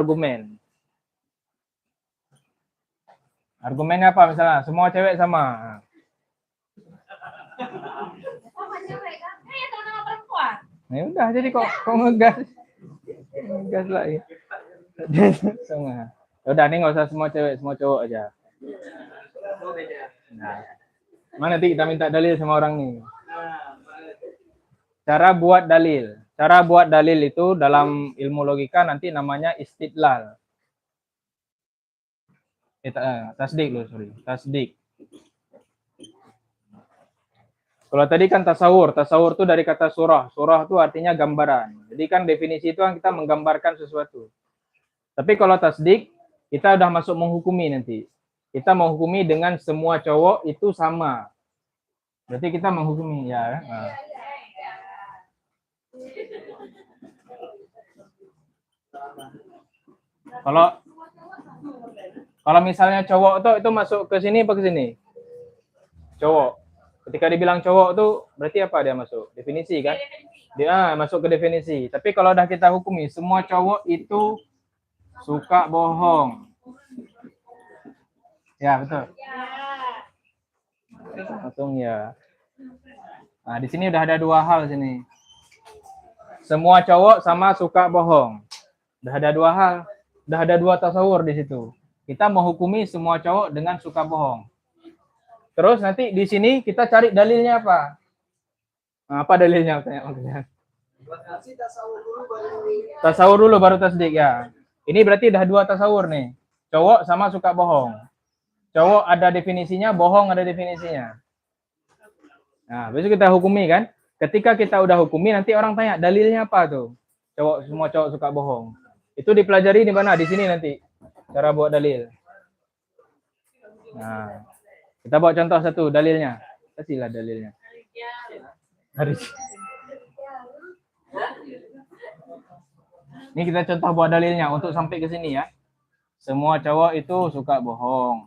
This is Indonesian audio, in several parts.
argumen. Argumennya apa misalnya? Semua cewek sama. Sama cewek kan? Ya sama perempuan. Ya udah, jadi kok ngegas. Ngegas lagi. Sama. Udah, nih nggak usah semua cewek, semua cowok aja. Nah. Mana nanti kita minta dalil sama orang nih. Cara buat dalil. Cara buat dalil itu dalam ilmu logika nanti namanya istidlal. Tasdik loh, sorry. Tasdik. Kalau tadi kan tasawur. Tasawur itu dari kata surah. Surah itu artinya gambaran. Jadi kan definisi itu kan kita menggambarkan sesuatu. Tapi kalau tasdik, kita udah masuk menghukumi nanti. Kita menghukumi dengan semua cowok itu sama. Berarti kita menghukumi ya. Nah. Kalau misalnya cowok tuh itu masuk ke sini apa ke sini? Cowok. Ketika dibilang cowok tuh berarti apa dia masuk? Definisi kan? Dia masuk ke definisi. Tapi kalau udah kita hukumi semua cowok itu suka bohong. Ya, betul. Langsung ya. Nah, di sini udah ada dua hal sini. Semua cowok sama suka bohong. Udah ada dua hal. Udah ada dua tasawur di situ. Kita menghukumi semua cowok dengan suka bohong. Terus nanti di sini kita cari dalilnya apa? Nah, apa dalilnya? Tanya. Tasawur dulu baru tasdik ya. Ini berarti udah dua tasawur nih. Cowok sama suka bohong. Cowok ada definisinya, bohong ada definisinya. Nah, besok kita hukumi kan? Ketika kita udah hukumi, nanti orang tanya dalilnya apa tuh? Semua cowok suka bohong. Itu dipelajari di mana? Di sini nanti. Cara buat dalil. Nah, kita buat contoh satu dalilnya. Kasihlah dalilnya. Ini kita contoh buat dalilnya untuk sampai ke sini ya. Semua cowok itu suka bohong.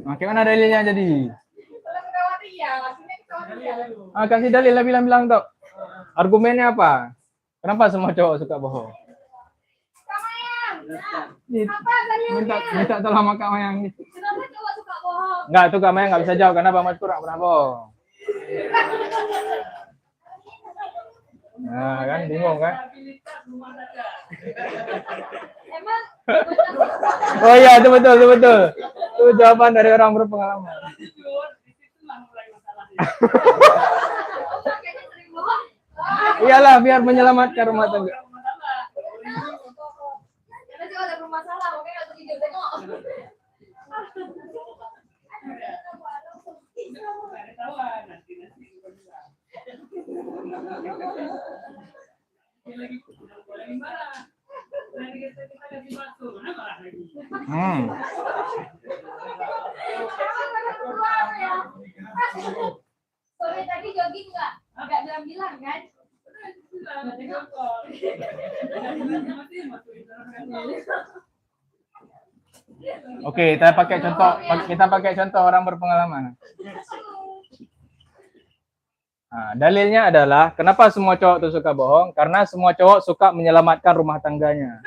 Nah, gimana dalilnya jadi? Kasih dalil lah, bilang tuh. Argumennya apa? Kenapa semua cowok suka bohong? Minta tolong sama Kak Mayang. Kenapa cowok suka bohong? Enggak, tuh Kak Mayang nggak bisa jawab karena Bang Mas kurang pernah bohong. Nah, kan bingung kan? Emang Oh iya, itu betul. Itu jawaban dari orang berpengalaman. Iyalah, biar menyelamatkan rumah tangga. karena juga ada bermasalah, makanya harus tidur tengok. Sore tadi jogging nggak? Nggak bilang kan? Oke, kita pakai contoh orang berpengalaman. Nah, dalilnya adalah kenapa semua cowok itu suka bohong? Karena semua cowok suka menyelamatkan rumah tangganya.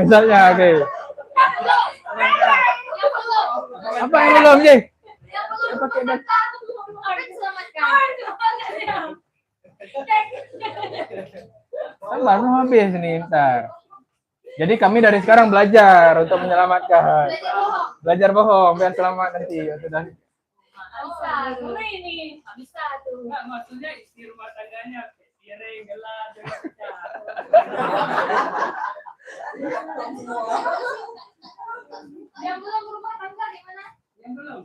Misalnya, oke. Apa yang belum, Ji? Sabar, habis nih, bentar. Jadi kami dari sekarang belajar untuk menyelamatkan. Belajar bohong, biar selamat nanti. Sudah. Bisa, ini bisa tuh. Enggak, maksudnya isi rumah tangganya piring, gelas, Yang belum rumah tangga gimana? yang belum.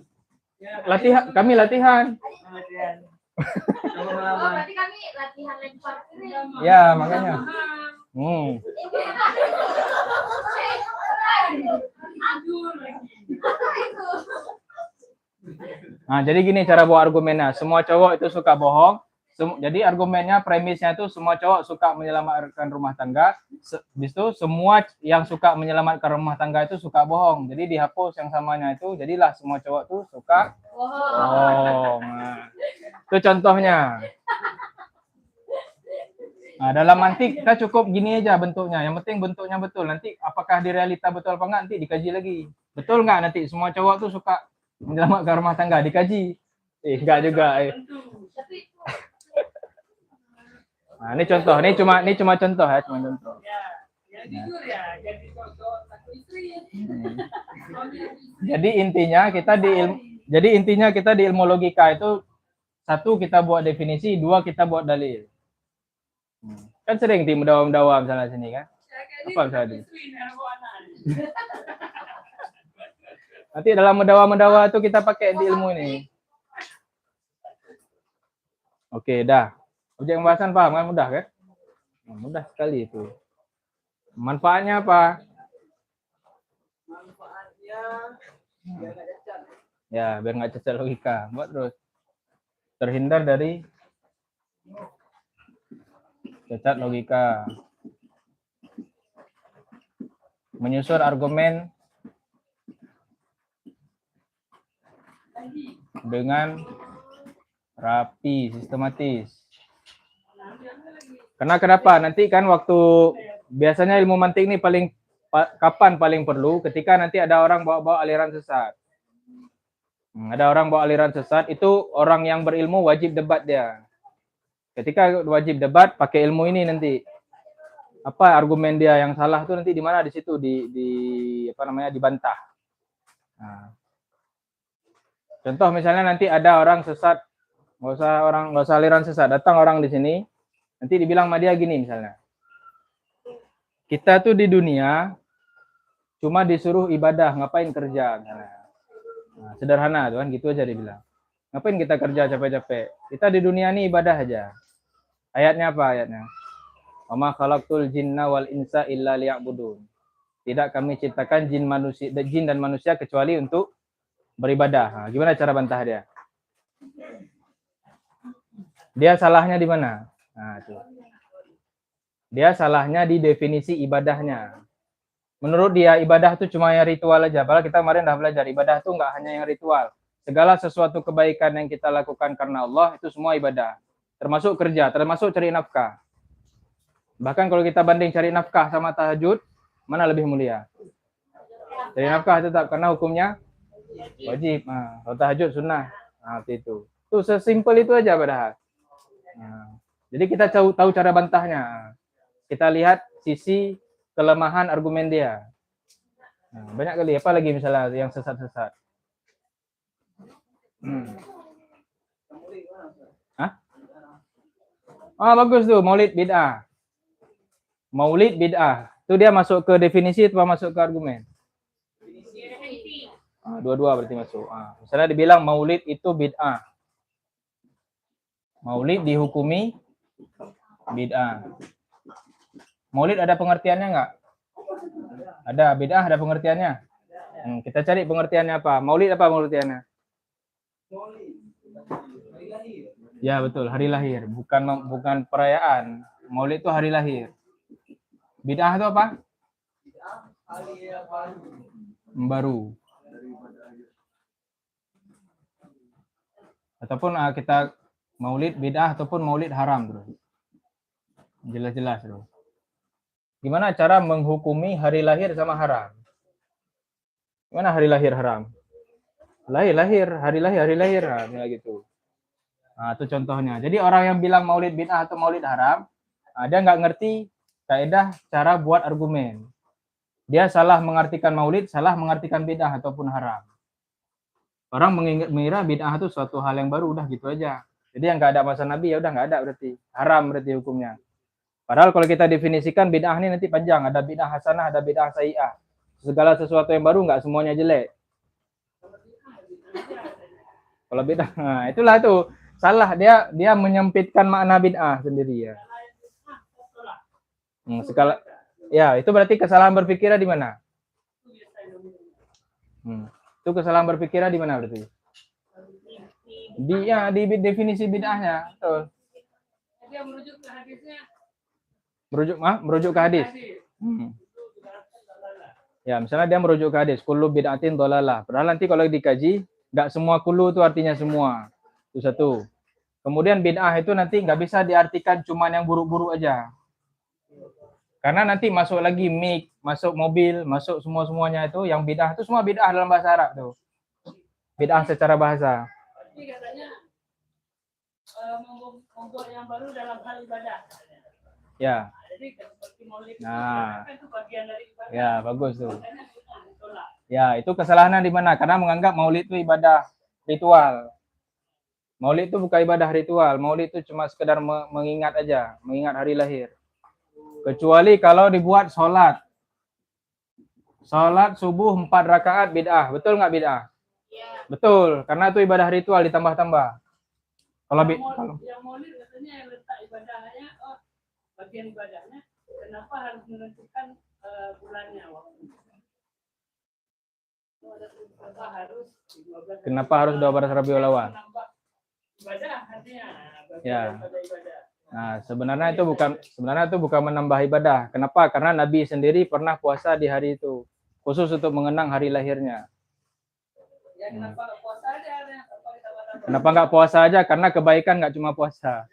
Ya, Kami latihan. Oh, berarti kami latihan lempar ini. Ya, makanya. Nah, jadi gini cara buat argumennya. Semua cowok itu suka bohong. Jadi argumennya, premisnya itu semua cowok suka menyelamatkan rumah tangga. Habis itu semua yang suka menyelamatkan rumah tangga itu suka bohong. Jadi dihapus yang samanya itu, jadilah semua cowok tuh suka bohong. Nah, itu contohnya. Nah, dalam mantik kita cukup gini aja bentuknya. Yang penting bentuknya betul. Nanti apakah di realita betul apa enggak nanti dikaji lagi. Betul enggak nanti semua cowok tuh suka menyelamatkan rumah tangga, dikaji. Enggak juga. Tapi Nah, ini contoh. Ini cuma contoh ya, cuma contoh. Ya jujur ya, jadi contoh satu istri. Jadi intinya kita di ilmu logika itu, satu kita buat definisi, dua kita buat dalil. Kan sering di mendawa-mendawa misalnya sini kan. Apa misalnya? Nanti dalam mendawa-mendawa itu kita pakai di ilmu ini. Oke, dah. Objek pembahasan paham kan, mudah kan? Nah, mudah sekali itu. Manfaatnya apa? Manfaatnya biar nggak cacat. Ya, biar nggak cacat logika. Buat terus. Terhindar dari cacat logika. Menyusun argumen dengan rapi, sistematis. Karena kenapa? Nanti kan waktu biasanya ilmu mantik ini kapan paling perlu? Ketika nanti ada orang bawa aliran sesat. Ada orang bawa aliran sesat, itu orang yang berilmu wajib debat dia. Ketika wajib debat, pakai ilmu ini nanti. Apa argumen dia yang salah tuh nanti di mana, di situ dibantah. Nah. Contoh misalnya nanti ada orang sesat, nggak usah aliran sesat, datang orang di sini, nanti dibilang sama dia gini misalnya. Kita tuh di dunia cuma disuruh ibadah, ngapain kerja misalnya. Nah, sederhana tuh kan, gitu aja dibilang. Ngapain kita kerja capek-capek? Kita di dunia ini ibadah aja. Ayatnya apa ayatnya? Wa ma khalaqtul jinna wal insa illa liya'budun. Tidak kami ciptakan jin dan manusia kecuali untuk beribadah. Nah, gimana cara bantah dia? Dia salahnya di mana? Nah, itu. Dia salahnya di definisi ibadahnya. Menurut dia ibadah itu cuma yang ritual aja. Padahal kita kemarin udah belajar ibadah itu enggak hanya yang ritual. Segala sesuatu kebaikan yang kita lakukan karena Allah itu semua ibadah. Termasuk kerja, termasuk cari nafkah. Bahkan kalau kita banding cari nafkah sama tahajud, mana lebih mulia? Cari nafkah tetap karena hukumnya wajib. Nah, kalau tahajud sunnah. Nah, itu. Itu sesimpel itu aja padahal. Nah, jadi kita tahu cara bantahnya. Kita lihat sisi kelemahan argumen dia. Nah, banyak kali, apa lagi misalnya yang sesat-sesat. Hah? Oh, bagus tuh, maulid bid'ah. Maulid bid'ah. Itu dia masuk ke definisi atau masuk ke argumen? Dua-dua berarti masuk. Misalnya dibilang maulid itu bid'ah. Maulid dihukumi bid'ah. Maulid ada pengertiannya enggak? Ada, bid'ah ada pengertiannya. Kita cari pengertiannya apa? Maulid apa pengertiannya? Ya betul, hari lahir. Bukan perayaan. Maulid itu hari lahir. Bid'ah itu apa? Baru. Ataupun kita maulid bid'ah ataupun maulid haram terus. Jelas-jelas terus. Gimana cara menghukumi hari lahir sama haram? Gimana hari lahir haram? Hari lahir, nah, gitu. Nah, itu contohnya. Jadi orang yang bilang maulid bid'ah atau maulid haram, dia nggak ngerti kaidah cara buat argumen. Dia salah mengartikan maulid, salah mengartikan bid'ah ataupun haram. Orang mengira bid'ah itu suatu hal yang baru, udah gitu aja. Jadi yang nggak ada masa Nabi ya udah nggak ada berarti. Haram berarti hukumnya. Padahal kalau kita definisikan bid'ah ini nanti panjang. Ada bid'ah hasanah, ada bid'ah sayyi'ah. Segala sesuatu yang baru nggak semuanya jelek. Kalau bid'ah, nah itulah itu. Salah, dia menyempitkan makna bid'ah sendiri ya. Ya, itu berarti kesalahan berpikirnya di mana? Itu kesalahan berpikirnya di mana berarti? Di definisi bid'ahnya. Betul. merujuk ke hadisnya. Merujuk ke hadis. Hmm. Ya, misalnya dia merujuk ke hadis, kullu bid'atin dhalalah. Padahal nanti kalau dikaji, enggak semua kullu itu artinya semua. Itu satu. Kemudian bid'ah itu nanti nggak bisa diartikan cuma yang buruk-buruk aja. Karena nanti masuk lagi mic, masuk mobil, masuk semua-semuanya itu yang bid'ah itu semua bid'ah dalam bahasa Arab tuh. Bid'ah secara bahasa. Tapi katanya membuat yang baru dalam hal ibadah. Ya. Jadi seperti maulid Nah. itu bagian dari ibadah. Ya, bagus tuh. Makanya ditolak. Ya, itu kesalahan di mana? Karena menganggap maulid itu ibadah ritual. Maulid itu bukan ibadah ritual. Maulid itu cuma sekedar mengingat aja, mengingat hari lahir. Kecuali kalau dibuat sholat. Sholat subuh 4 rakaat bid'ah. Betul nggak bid'ah? Iya. Betul, karena itu ibadah ritual ditambah-tambah. Kalau Yang maulid katanya yang letak ibadahnya, bagian ibadahnya, kenapa harus menentukan bulannya waktu? Kenapa harus 12 Rabiul Awal? Ibadah artinya Ya. ibadah. Nah, sebenarnya itu bukan menambah ibadah. Kenapa? Karena Nabi sendiri pernah puasa di hari itu, khusus untuk mengenang hari lahirnya. Ya kenapa nggak puasa aja? Kenapa nggak puasa aja? Karena kebaikan nggak cuma puasa.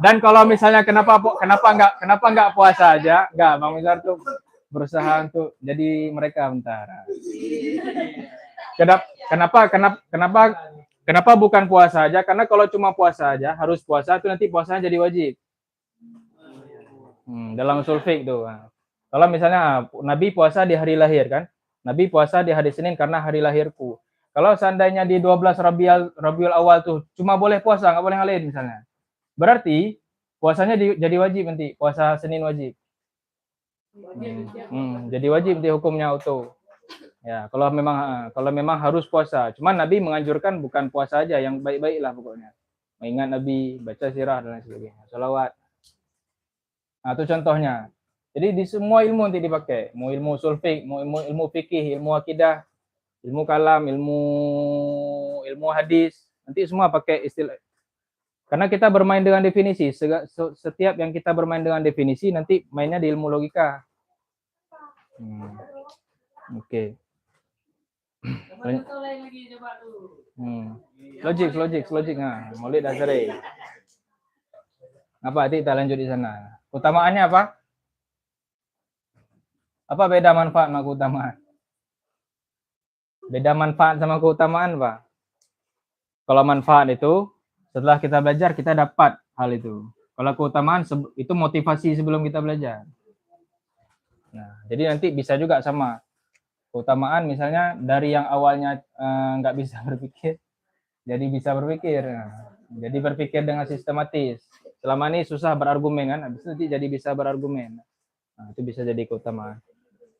Dan kalau misalnya kenapa nggak puasa aja? Nggak, Bang Mizar tuh berusaha untuk jadi mereka bentar. Kenapa bukan puasa aja? Karena kalau cuma puasa aja, harus puasa itu nanti puasanya jadi wajib. Dalam usul fiqh tuh. Kalau misalnya Nabi puasa di hari lahir kan? Nabi puasa di hari Senin karena hari lahirku. Kalau seandainya di 12 Rabiul Awal tuh cuma boleh puasa, nggak boleh yang lain misalnya. Berarti puasanya jadi wajib nanti, puasa Senin wajib. Jadi wajib di hukumnya auto. Ya, kalau memang harus puasa. Cuman Nabi menganjurkan bukan puasa aja, yang baik-baik lah pokoknya. Mengingat Nabi, baca sirah dan lain sebagainya. Salawat. Nah, itu contohnya. Jadi di semua ilmu nanti dipakai. Mau ilmu usul fiqh, mau ilmu fikih, ilmu akidah, ilmu kalam, ilmu hadis. Nanti semua pakai istilah. Karena kita bermain dengan definisi. Setiap yang kita bermain dengan definisi, nanti mainnya di ilmu logika. Oke. Logik. Nah, Maulid Asyari. Apa? Kita lanjut di sana. Utamaannya apa? Apa beda manfaat sama keutamaan? Beda manfaat sama keutamaan, Pak. Kalau manfaat itu, setelah kita belajar, kita dapat hal itu. Kalau keutamaan, itu motivasi sebelum kita belajar. Nah, jadi nanti bisa juga sama. Keutamaan misalnya dari yang awalnya nggak bisa berpikir, jadi bisa berpikir. Nah, jadi berpikir dengan sistematis. Selama ini susah berargumen kan, habis itu nanti jadi bisa berargumen. Nah, itu bisa jadi keutamaan.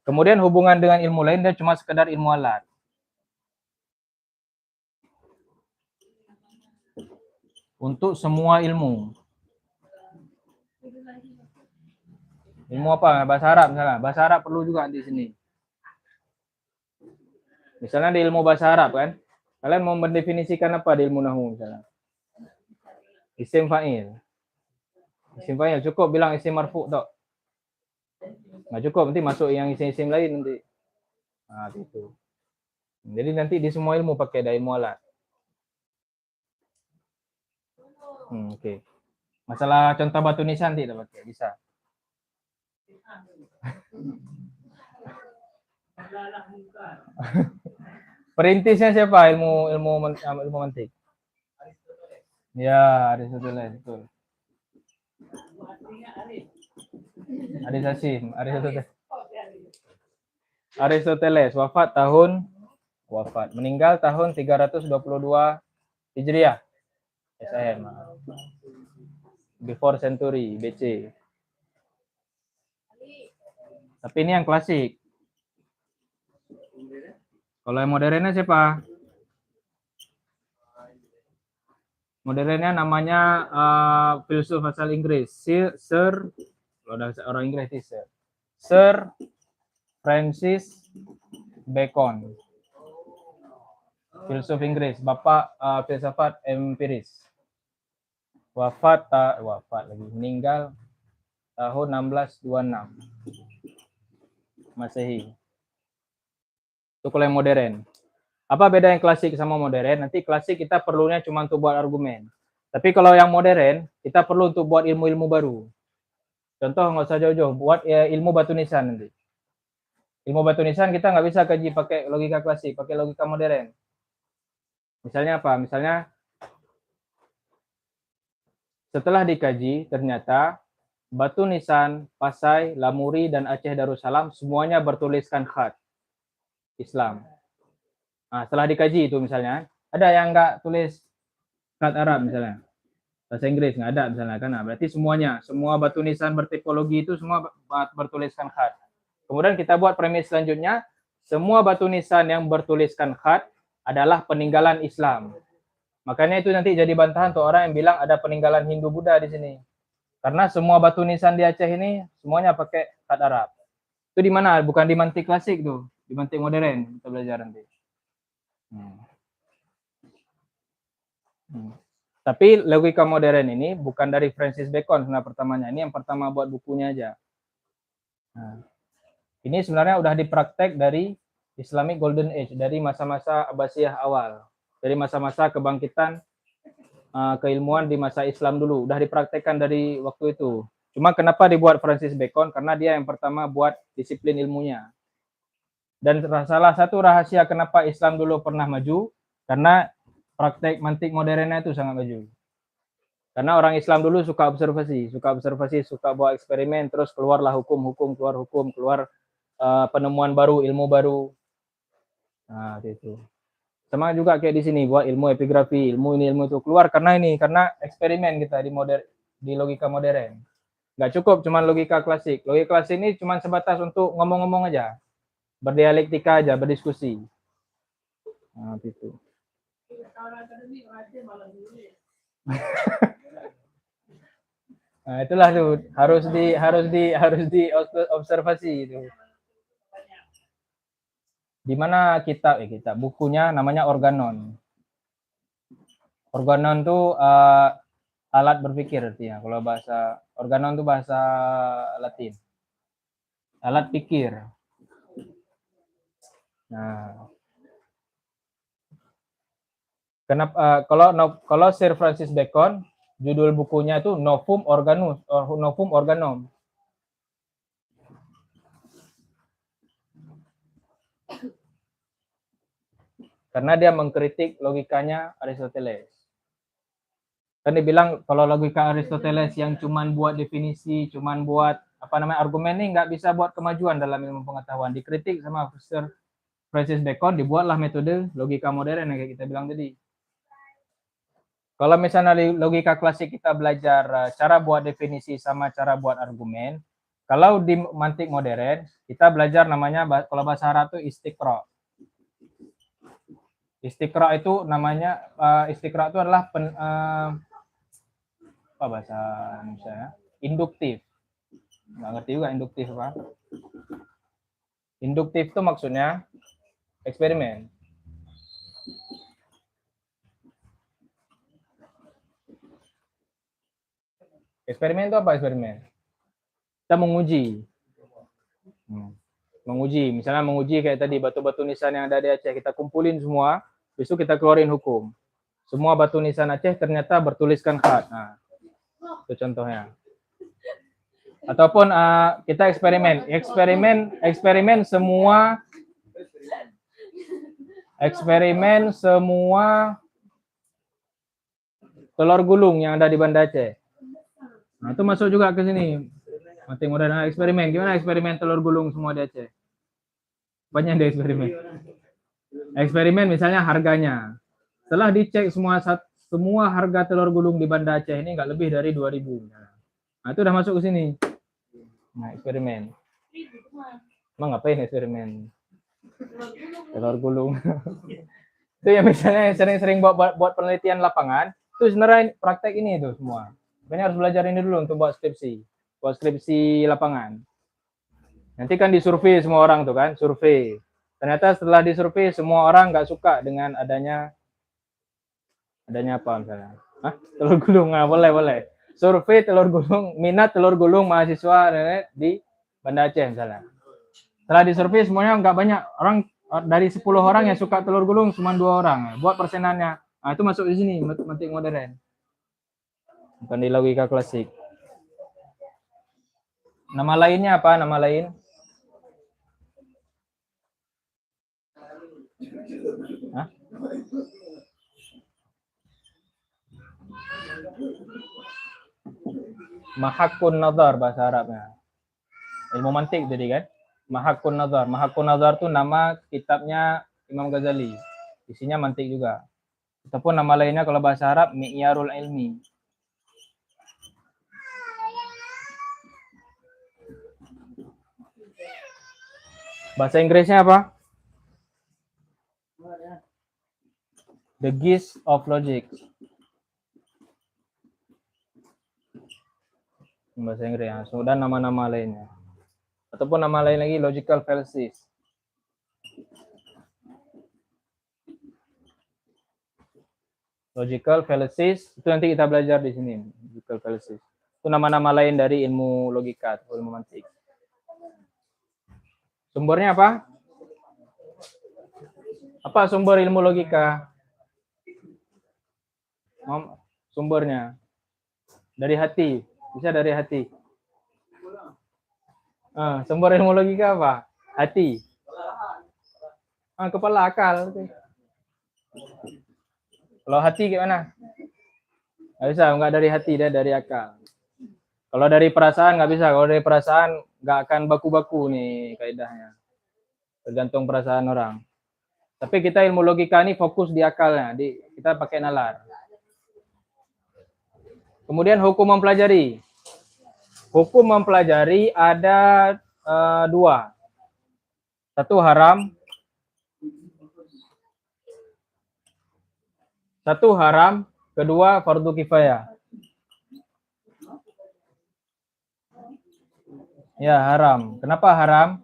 Kemudian hubungan dengan ilmu lain dan cuma sekedar ilmu alat. Untuk semua ilmu. Ilmu apa? Bahasa Arab misalnya. Bahasa Arab perlu juga di sini. Misalnya di ilmu bahasa Arab kan, kalian mau mendefinisikan apa di ilmu nahwu misalnya? Isim fa'il. Isim fa'il cukup bilang isim marfu' tok. Nggak cukup, nanti masuk yang isim-isim lain nanti. Nah, itu. Jadi nanti di semua ilmu pakai ada ilmu alat. Oke. Masalah contoh batu nisan tidak pakai, bisa. Perintisnya siapa ilmu mantik? Ya, Aristoteles, betul. Aristoteles meninggal tahun 322 Hijriah. SIM. Before century BC. Tapi ini yang klasik. Kalau yang modernnya siapa? Modernnya namanya filsuf asal Inggris, Sir orang Inggris Sir Francis Bacon. filsuf Inggris, Bapak filsafat empiris. Wafat lagi, meninggal tahun 1626 Masehi. Itu kalau yang modern. Apa beda yang klasik sama modern? Nanti klasik kita perlunya cuma untuk buat argumen. Tapi kalau yang modern, kita perlu untuk buat ilmu-ilmu baru. Contoh nggak usah jauh-jauh, buat ilmu batu nisan nanti. Ilmu batu nisan kita nggak bisa kaji pakai logika klasik, pakai logika modern. Misalnya apa? Misalnya setelah dikaji, ternyata batu nisan, Pasai, Lamuri, dan Aceh Darussalam semuanya bertuliskan khat Islam. Nah, setelah dikaji itu misalnya, ada yang nggak tulis khat Arab misalnya, bahasa Inggris nggak ada misalnya kan, nah, berarti semuanya, semua batu nisan bertipologi itu semua bertuliskan khat. Kemudian kita buat premis selanjutnya, semua batu nisan yang bertuliskan khat adalah peninggalan Islam. Makanya itu nanti jadi bantahan untuk orang yang bilang ada peninggalan Hindu Buddha di sini. Karena semua batu nisan di Aceh ini semuanya pakai khat Arab. Itu di mana? Bukan di mantik klasik tuh, di mantik modern kita belajar nanti. Tapi logika modern ini bukan dari Francis Bacon sebenarnya pertamanya. Ini yang pertama buat bukunya aja. Nah, ini sebenarnya udah dipraktek dari Islamic Golden Age, dari masa-masa Abbasiyah awal, dari masa-masa kebangkitan keilmuan di masa Islam dulu, udah dipraktekkan dari waktu itu. Cuma kenapa dibuat Francis Bacon? Karena dia yang pertama buat disiplin ilmunya. Dan salah satu rahasia kenapa Islam dulu pernah maju, karena praktek mantik modernnya itu sangat maju. Karena orang Islam dulu suka observasi, suka buat eksperimen, terus keluarlah hukum, keluar penemuan baru, ilmu baru. Nah, itu. Sama juga kayak di sini buat ilmu epigrafi, ilmu itu keluar karena eksperimen kita di logika modern. Nggak cukup cuma logika klasik. Logika klasik ini cuma sebatas untuk ngomong-ngomong aja, berdialektika aja, berdiskusi. Nah, itu. Nah, itulah tuh harus di observasi itu. Di mana kitab bukunya namanya Organon. Organon tuh alat berpikir artinya. Kalau bahasa organon itu bahasa Latin. Alat pikir. Nah, kenapa kalau Sir Francis Bacon judul bukunya itu Novum Organum. Karena dia mengkritik logikanya Aristoteles. Kan dibilang kalau logika Aristoteles yang cuman buat definisi, cuman buat argumen ini nggak bisa buat kemajuan dalam ilmu pengetahuan. Dikritik sama Sir Francis Bacon, dibuatlah metode logika modern yang kayak kita bilang tadi. Kalau misalnya logika klasik kita belajar cara buat definisi sama cara buat argumen, kalau di mantik modern kita belajar namanya kalau bahasa Arab itu istiqra. Istiqra itu namanya istiqra itu adalah apa bahasa Indonesia? Induktif. Nggak ngerti juga induktif apa. Induktif itu maksudnya eksperimen. Eksperimen itu apa eksperimen? Kita menguji. Misalnya menguji kayak tadi batu-batu nisan yang ada di Aceh, kita kumpulin semua, besok kita keluarin hukum. Semua batu nisan Aceh ternyata bertuliskan khat. Nah, itu contohnya. Ataupun kita eksperimen semua telur gulung yang ada di Banda Aceh. Nah, itu masuk juga ke sini. Mantik modern eksperimen. Gimana eksperimen telur gulung semua di Aceh? Banyak deh eksperimen. Eksperimen misalnya harganya. Setelah dicek semua harga telur gulung di Banda Aceh ini nggak lebih dari 2.000. Nah, itu udah masuk ke sini. Nah, eksperimen. Emang ngapain eksperimen? Telur gulung. Itu ya misalnya sering-sering buat penelitian lapangan, itu sebenarnya praktek ini itu semua. Makanya harus belajar ini dulu untuk buat skripsi lapangan. Nanti kan disurvei semua orang tuh kan, survei. Ternyata setelah disurvei semua orang nggak suka dengan adanya apa misalnya? Hah? Telur gulung, nah, boleh. Survei telur gulung, minat telur gulung mahasiswa di Banda Aceh misalnya. Setelah disurvei semuanya nggak banyak orang, dari 10 orang yang suka telur gulung cuma 2 orang. Buat persenannya. Nah, itu masuk di sini matematik modern. Bukan di logika klasik. Nama lainnya apa? Nama lain? Hah? Mahakun nazar bahasa Arabnya. Ilmu mantik tadi kan? Mahakun nazar. Mahakun nazar itu nama kitabnya Imam Ghazali. Isinya mantik juga. Ataupun nama lainnya kalau bahasa Arab Mi'yarul Ilmi. Bahasa Inggrisnya apa? The Gist of Logic. Bahasa Inggris ya. So, dan nama-nama lainnya. Ataupun nama lain lagi Logical Fallacies. Logical Fallacies itu nanti kita belajar di sini. Logical Fallacies. Itu nama-nama lain dari ilmu logika atau ilmu mantik. Sumbernya apa? Apa sumber ilmu logika? Sumbernya dari hati, bisa dari hati. Sumber ilmu logika apa? Hati. Kepala, akal. Kalau hati gimana? Nggak bisa, nggak dari hati, dia dari akal. Kalau dari perasaan nggak bisa. Kalau dari perasaan nggak akan baku-baku nih kaidahnya. Tergantung perasaan orang. Tapi kita ilmu logika ini fokus di akalnya, kita pakai nalar. Kemudian hukum mempelajari. Hukum mempelajari ada 2. Satu haram. Kedua fardu kifayah. Ya, haram. Kenapa haram?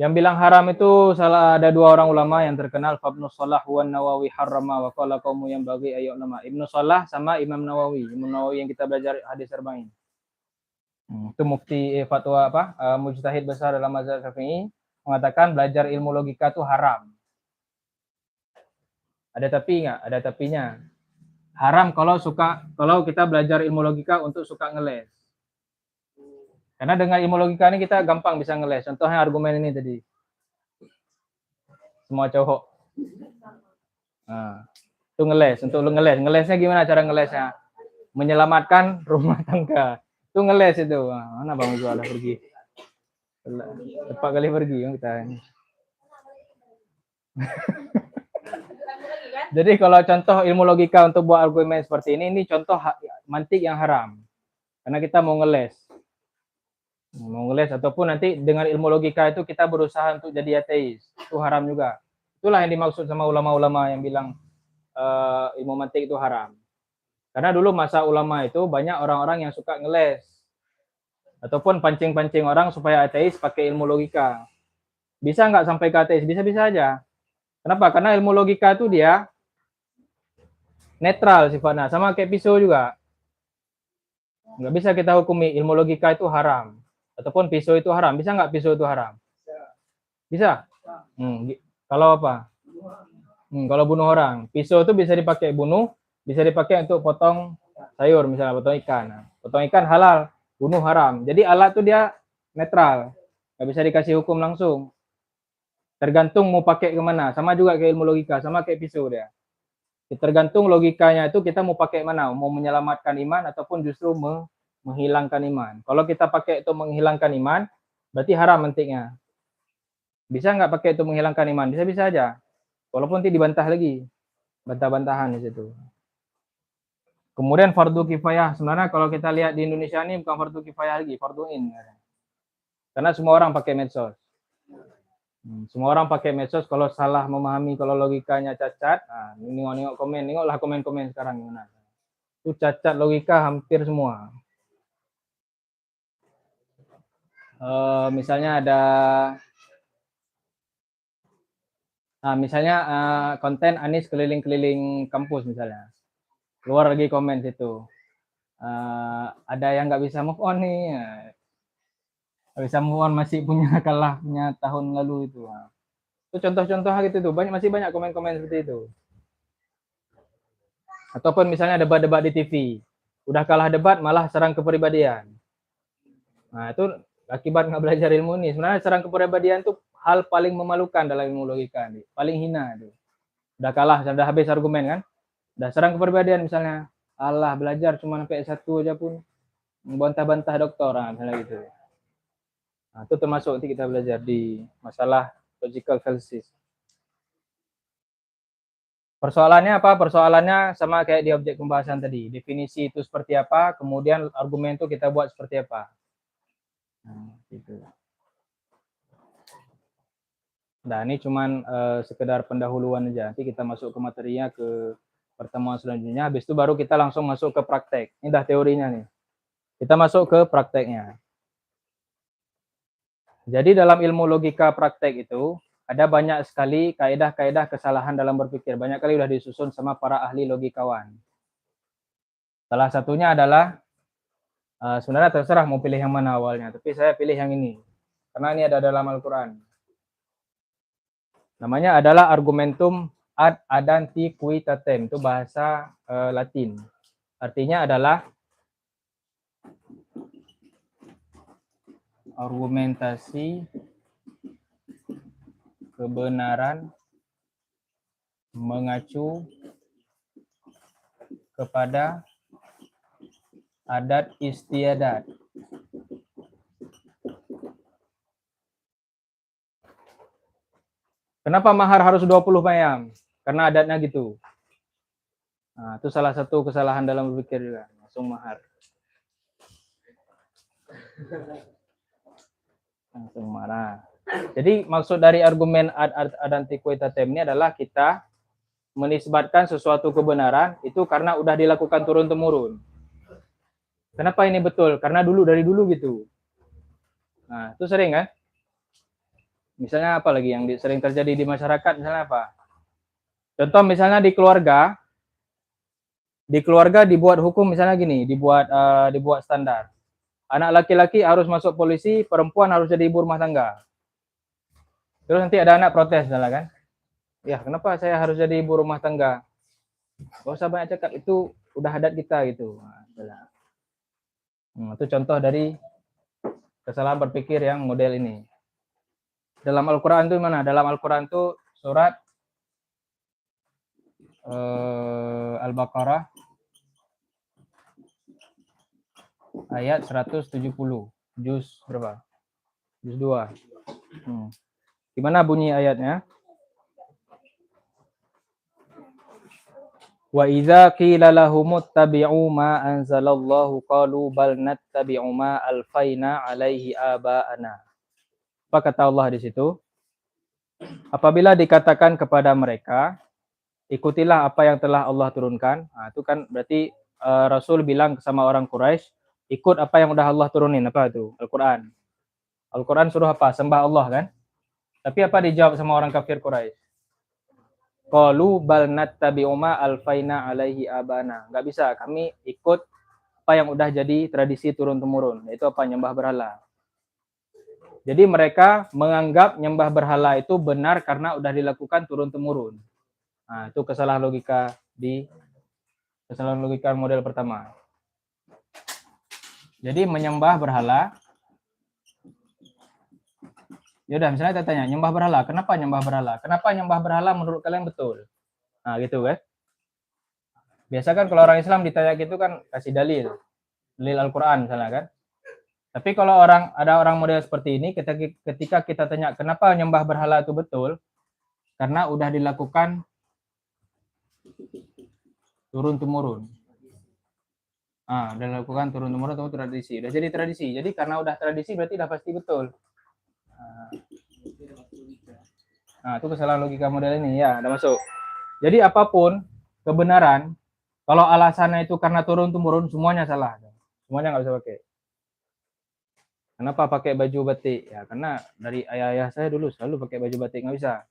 Yang bilang haram itu ada 2 orang ulama yang terkenal, Ibnu Shalah wan Nawawi harrama wa qala qaumu yang bagi ayat nama. Ibnu Shalah sama Imam Nawawi. Imam Nawawi yang kita belajar hadis arba'in. Itu mufti fatwa mujtahid besar dalam mazhab Syafi'i mengatakan belajar ilmu logika itu haram. Ada tapi nggak? Ada tapinya. Haram kalau kita belajar ilmu logika untuk suka ngeles. Karena dengan ilmu logika ini kita gampang bisa ngeles. Contohnya argumen ini tadi. Semua cowok. Itu ngeles. Untuk ngeles. Ngelesnya gimana cara ngelesnya? Menyelamatkan rumah tangga. Itu ngeles itu. Mana Bang Uzo ada pergi? Cepat kali pergi kita. Jadi kalau contoh ilmu logika untuk buat argumen seperti ini contoh mantik yang haram. Karena kita mau ngeles. Ataupun nanti dengan ilmu logika itu kita berusaha untuk jadi ateis. Itu haram juga. Itulah yang dimaksud sama ulama-ulama yang bilang ilmu mantik itu haram. Karena dulu masa ulama itu banyak orang-orang yang suka ngeles. Ataupun pancing-pancing orang supaya ateis pakai ilmu logika. Bisa nggak sampai ke ateis? Bisa-bisa aja. Kenapa? Karena ilmu logika itu dia netral sifatnya. Sama kayak pisau juga. Nggak bisa kita hukumi ilmu logika itu haram. Ataupun pisau itu haram. Bisa nggak pisau itu haram? Bisa. Kalau apa? Kalau bunuh orang. Pisau itu bisa dipakai bunuh, bisa dipakai untuk potong sayur, misalnya potong ikan. Potong ikan halal, bunuh haram. Jadi alat itu dia netral. Nggak bisa dikasih hukum langsung. Tergantung mau pakai kemana. Sama juga kayak ilmu logika, sama kayak pisau dia. Tergantung logikanya itu kita mau pakai mana. Mau menyelamatkan iman ataupun justru menghilangkan iman. Kalau kita pakai itu menghilangkan iman, berarti haram mantiknya. Bisa nggak pakai itu menghilangkan iman? Bisa-bisa aja. Walaupun nanti dibantah lagi. Bantah-bantahan di situ. Kemudian fardu kifayah. Sebenarnya kalau kita lihat di Indonesia ini bukan fardu kifayah lagi, fardu in. Karena semua orang pakai medsos. Semua orang pakai medsos. Kalau salah memahami, kalau logikanya cacat, nengok komen, nengoklah komen-komen sekarang gimana. Itu cacat logika hampir semua. Misalnya ada Nah, misalnya konten Anies keliling-keliling kampus misalnya. Keluar lagi komen situ. Ada yang nggak bisa move on nih. Nggak bisa move on, masih punya kalahnya tahun lalu itu. Nah, itu contoh-contoh gitu tuh. Masih banyak komen-komen seperti itu. Ataupun misalnya debat-debat di TV. Udah kalah debat malah serang kepribadian. Nah, itu akibat nggak belajar ilmu ini. Sebenarnya serang kepribadian itu hal paling memalukan dalam ilmu logika. Paling hina itu. Udah kalah, sudah habis argumen kan. Udah serang kepribadian misalnya. Allah, belajar cuma sampai S1 aja pun bantah-bantah doktor, misalnya gitu. Nah, itu termasuk nanti kita belajar di masalah logical fallacies. Persoalannya apa? Persoalannya sama kayak di objek pembahasan tadi. Definisi itu seperti apa, kemudian argumen itu kita buat seperti apa. Nah, gitu. Nah, ini cuman sekedar pendahuluan aja. Nanti kita masuk ke materinya ke pertemuan selanjutnya. Habis itu baru kita langsung masuk ke praktek. Ini dah teorinya nih. Kita masuk ke prakteknya. Jadi dalam ilmu logika praktek itu ada banyak sekali kaidah-kaidah kesalahan dalam berpikir. Banyak kali sudah disusun sama para ahli logikawan. Salah satunya adalah sebenarnya terserah mau pilih yang mana awalnya, tapi saya pilih yang ini. Karena ini ada dalam Al-Qur'an. Namanya adalah argumentum ad identitatem, itu bahasa Latin. Artinya adalah argumentasi kebenaran mengacu kepada adat istiadat. Kenapa mahar harus 20 mayam? Karena adatnya gitu. Nah, itu salah satu kesalahan dalam berpikir juga. Langsung mahar. Langsung marah. Jadi maksud dari argumen ad identitatem ini adalah kita menisbatkan sesuatu kebenaran itu karena udah dilakukan turun-temurun. Kenapa ini betul? Karena dari dulu gitu. Nah, itu sering kan? Misalnya apa lagi yang sering terjadi di masyarakat, misalnya apa? Contoh misalnya di keluarga dibuat hukum misalnya gini, dibuat standar. Anak laki-laki harus masuk polisi, perempuan harus jadi ibu rumah tangga. Terus nanti ada anak protes misalnya kan? Ya, kenapa saya harus jadi ibu rumah tangga? Gak usah banyak cakap, itu udah adat kita gitu. Nah, itu contoh dari kesalahan berpikir yang model ini. Dalam Al-Quran itu mana? Dalam Al-Quran itu surat Al-Baqarah ayat 170. Juz berapa? Juz 2. Gimana bunyi ayatnya? Wa idza qila lahum ittabi'u ma anzalallahu qalu bal nattabi'u ma alfaina alaihi aba'ana. Apa kata Allah di situ? Apabila dikatakan kepada mereka, ikutilah apa yang telah Allah turunkan. Nah, itu kan berarti Rasul bilang sama orang Quraisy, ikut apa yang udah Allah turunin. Apa itu? Al-Quran. Al-Quran suruh apa? Sembah Allah kan? Tapi apa dijawab sama orang kafir Quraisy? Qalu bal nattabi'u ma alfaina alaihi abana. Enggak bisa, kami ikut apa yang udah jadi tradisi turun-temurun, yaitu apa? Nyembah berhala. Jadi mereka menganggap nyembah berhala itu benar karena udah dilakukan turun-temurun. Nah, itu kesalahan logika model pertama. Jadi menyembah berhala. Ya udah, misalnya kita tanya, nyembah berhala, kenapa nyembah berhala? Kenapa nyembah berhala menurut kalian betul? Nah, gitu kan. Biasa kan kalau orang Islam ditanya gitu kan kasih dalil Al-Qur'an misalnya kan. Tapi kalau ada orang model seperti ini, ketika kita tanya kenapa nyembah berhala itu betul? Karena udah dilakukan turun-temurun. Udah dilakukan turun-temurun atau tradisi. Udah jadi tradisi. Jadi karena udah tradisi berarti udah pasti betul. Nah, itu kesalahan logika model ini ya, udah masuk. Jadi apapun kebenaran, kalau alasannya itu karena turun-temurun, semuanya salah. Semuanya nggak bisa pakai. Kenapa pakai baju batik? Ya karena dari ayah-ayah saya dulu selalu pakai baju batik, nggak bisa.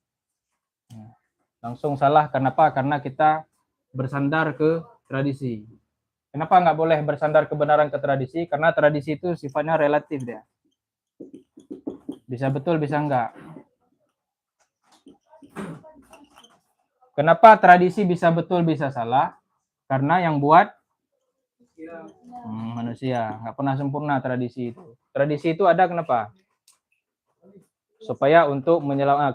Langsung salah. Kenapa? Karena kita bersandar ke tradisi. Kenapa nggak boleh bersandar kebenaran ke tradisi? Karena tradisi itu sifatnya relatif dia. Bisa betul, bisa enggak. Kenapa tradisi bisa betul, bisa salah? Karena yang buat manusia. Nggak pernah sempurna tradisi itu. Tradisi itu ada kenapa? Supaya untuk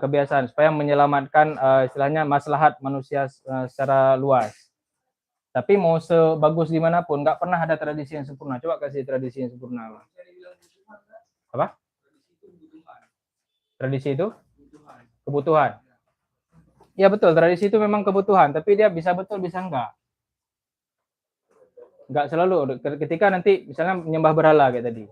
kebiasaan, supaya menyelamatkan istilahnya maslahat manusia secara luas. Tapi mau sebagus gimana pun, nggak pernah ada tradisi yang sempurna. Coba kasih tradisi yang sempurna. Apa? Tradisi itu? Kebutuhan. Ya betul, tradisi itu memang kebutuhan. Tapi dia bisa betul, bisa enggak. Enggak selalu. Ketika nanti misalnya menyembah berhala kayak tadi.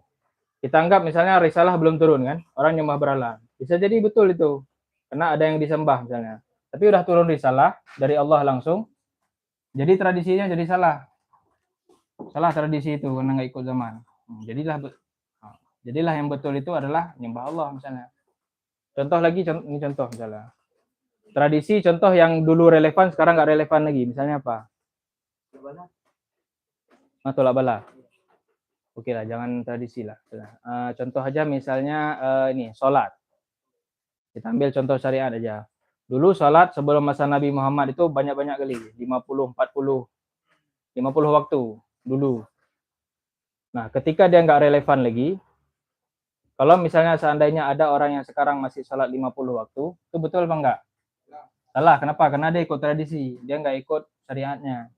Kita anggap misalnya risalah belum turun kan. Orang nyembah berhala. Bisa jadi betul itu. Karena ada yang disembah misalnya. Tapi udah turun risalah dari Allah langsung. Jadi tradisinya jadi salah. Salah tradisi itu karena nggak ikut zaman. Jadilah yang betul itu adalah nyembah Allah misalnya. Contoh lagi, ini contoh misalnya. Tradisi contoh yang dulu relevan sekarang nggak relevan lagi. Misalnya apa? Tolak bala. Oke lah, jangan tradisi lah. Contoh aja misalnya ini sholat. Kita ambil contoh syariat aja. Dulu sholat sebelum masa Nabi Muhammad itu banyak-banyak kali. 50, 40, 50 waktu dulu. Nah, ketika dia nggak relevan lagi, kalau misalnya seandainya ada orang yang sekarang masih sholat 50 waktu, itu betul apa enggak? Salah, kenapa? Karena dia ikut tradisi, dia nggak ikut syariatnya.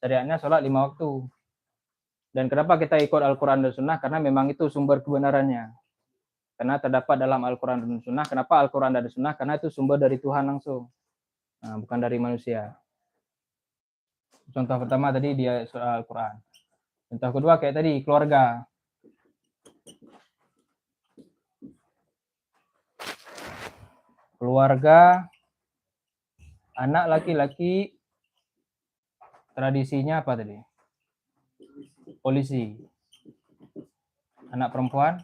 Syariatnya sholat 5 waktu. Dan kenapa kita ikut Al-Quran dan Sunnah? Karena memang itu sumber kebenarannya. Karena terdapat dalam Al-Quran dan Sunnah. Kenapa Al-Quran dan Sunnah? Karena itu sumber dari Tuhan langsung. Nah, bukan dari manusia. Contoh pertama tadi dia soal Al-Quran. Contoh kedua kayak tadi, keluarga. Keluarga, anak laki-laki, tradisinya apa tadi? Polisi. Anak perempuan,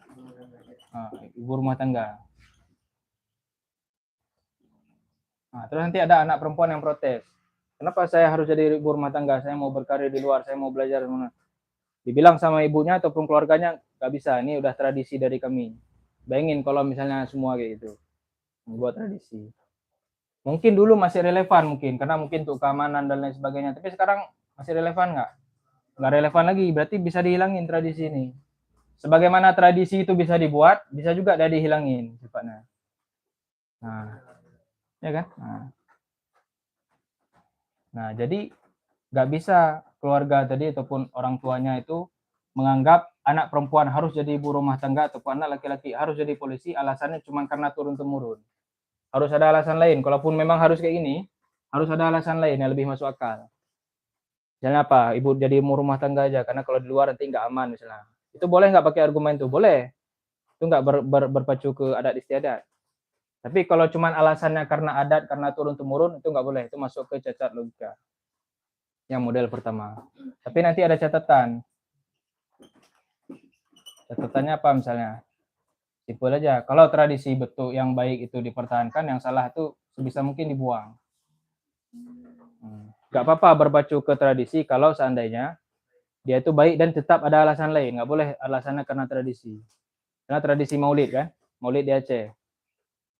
ibu rumah tangga. Nah, terus nanti ada anak perempuan yang protes. Kenapa saya harus jadi ibu rumah tangga? Saya mau berkarir di luar, saya mau belajar. Dibilang sama ibunya ataupun keluarganya, nggak bisa. Ini udah tradisi dari kami. Bayangin kalau misalnya semua kayak gitu. Membuat tradisi. Mungkin dulu masih relevan mungkin. Karena mungkin untuk keamanan dan lain sebagainya. Tapi sekarang masih relevan nggak? Nggak relevan lagi. Berarti bisa dihilangin tradisi ini. Sebagaimana tradisi itu bisa dibuat, bisa juga ada dihilangin sifatnya. Nah, ya kan? Nah, jadi nggak bisa keluarga tadi ataupun orang tuanya itu menganggap anak perempuan harus jadi ibu rumah tangga ataupun anak laki-laki harus jadi polisi, alasannya cuma karena turun-temurun. Harus ada alasan lain. Kalaupun memang harus kayak gini, harus ada alasan lain yang lebih masuk akal. Misalnya apa? Ibu jadi ibu rumah tangga aja, karena kalau di luar nanti nggak aman misalnya. Itu boleh nggak pakai argumen itu? Boleh. Itu nggak berpacu ke adat istiadat. Tapi kalau cuma alasannya karena adat, karena turun-temurun, itu nggak boleh. Itu masuk ke cacat logika. Yang model pertama. Tapi nanti ada catatan. Catatannya apa misalnya? Simpel aja. Kalau tradisi betul yang baik itu dipertahankan, yang salah itu sebisa mungkin dibuang. Nggak apa-apa berpacu ke tradisi kalau seandainya dia itu baik dan tetap ada alasan lain. Nggak boleh alasannya karena tradisi. Karena tradisi maulid kan? Maulid di Aceh.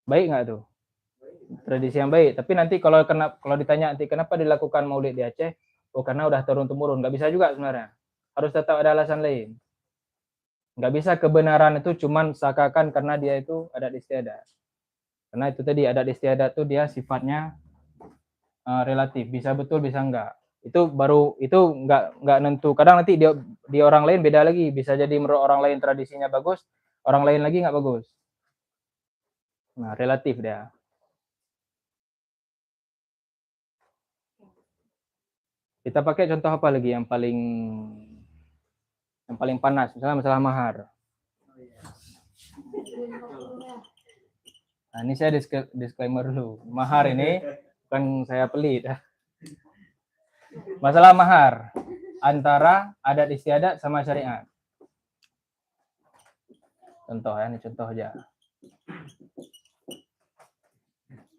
Baik nggak tuh? Tradisi yang baik. Tapi nanti kalau ditanya nanti kenapa dilakukan maulid di Aceh? Oh karena udah turun-temurun. Nggak bisa juga sebenarnya. Harus tetap ada alasan lain. Nggak bisa kebenaran itu cuman seakan karena dia itu adat istiadat. Karena itu tadi adat istiadat itu dia sifatnya relatif. Bisa betul, bisa enggak. Itu baru itu nggak nentu. Kadang nanti di orang lain beda lagi. Bisa jadi menurut orang lain tradisinya bagus, orang lain lagi nggak bagus. Nah relatif dia. Kita pakai contoh apa lagi yang paling panas, misalnya masalah mahar. Nah, ini saya disclaimer dulu. Mahar ini bukan saya pelit. Masalah mahar antara adat istiadat sama syariat. Contoh ya, ini contoh aja.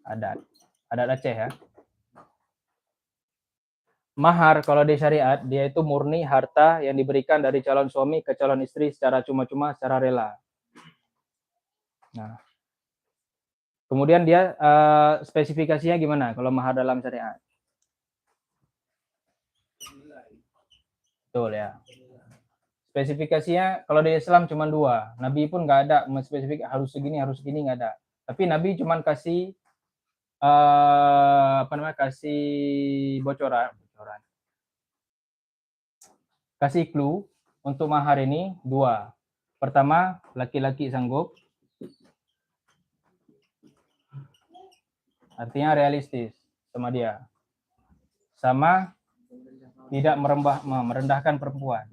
Adat. adat Aceh ya. Mahar kalau di syariat dia itu murni harta yang diberikan dari calon suami ke calon istri secara cuma-cuma, secara rela. Nah, kemudian dia spesifikasinya gimana kalau mahar dalam syariat? Betul ya. Spesifikasinya kalau di Islam cuma 2. Nabi pun nggak ada spesifik harus segini nggak ada. Tapi Nabi cuma kasih kasih bocoran. Kasih clue untuk mahar ini 2. Pertama, laki-laki sanggup. Artinya realistis sama dia. Sama tidak merendahkan perempuan.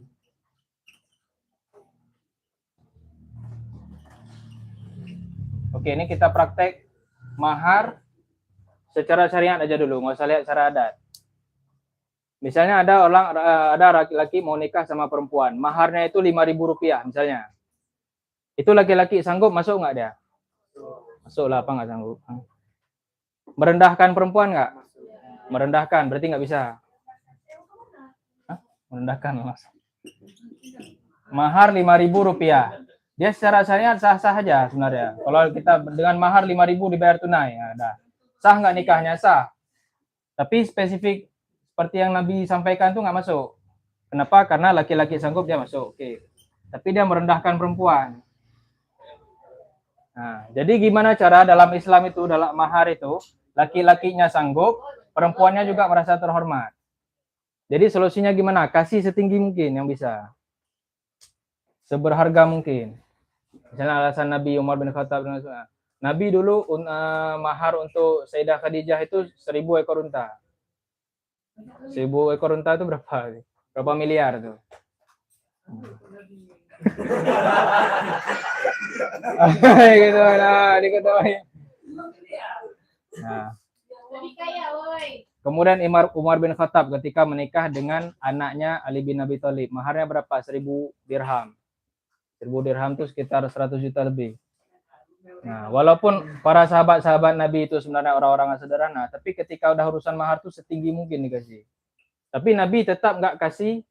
Oke, ini kita praktek mahar secara syariat aja dulu, nggak usah lihat secara adat. Misalnya ada laki-laki mau nikah sama perempuan, maharnya itu Rp5.000 misalnya. Itu laki-laki sanggup masuk nggak dia? Masuk lah, apa nggak sanggup? Merendahkan perempuan nggak? Merendahkan, berarti nggak bisa. Hah? Merendahkan mas. Mahar Rp5.000. Dia secara syariat sah-sah aja sebenarnya. Kalau kita dengan mahar 5.000 dibayar tunai, ya dah. Sah nggak nikahnya? Sah. Tapi spesifik seperti yang Nabi sampaikan tuh nggak masuk. Kenapa? Karena laki-laki sanggup dia masuk. Oke. Tapi dia merendahkan perempuan. Nah, jadi gimana cara dalam Islam itu, dalam mahar itu, laki-lakinya sanggup, perempuannya juga merasa terhormat. Jadi solusinya gimana? Kasih setinggi mungkin yang bisa. Seberharga mungkin. Misalnya alasan Nabi Umar bin Khattab. Nabi dulu mahar untuk Sayyidah Khadijah itu 1.000 ekor unta. 1.000 ekor unta itu berapa? Berapa miliar tuh? Gitu lah, diketahui. Nah. Kemudian Umar bin Khattab ketika menikah dengan anaknya Ali bin Abi Thalib, maharnya berapa? 1.000 dirham. 1.000 dirham itu sekitar 100 juta lebih. Nah, walaupun para sahabat-sahabat Nabi itu sebenarnya orang-orang yang sederhana, tapi ketika udah urusan mahar tuh setinggi mungkin dikasih. Tapi Nabi tetap nggak kasih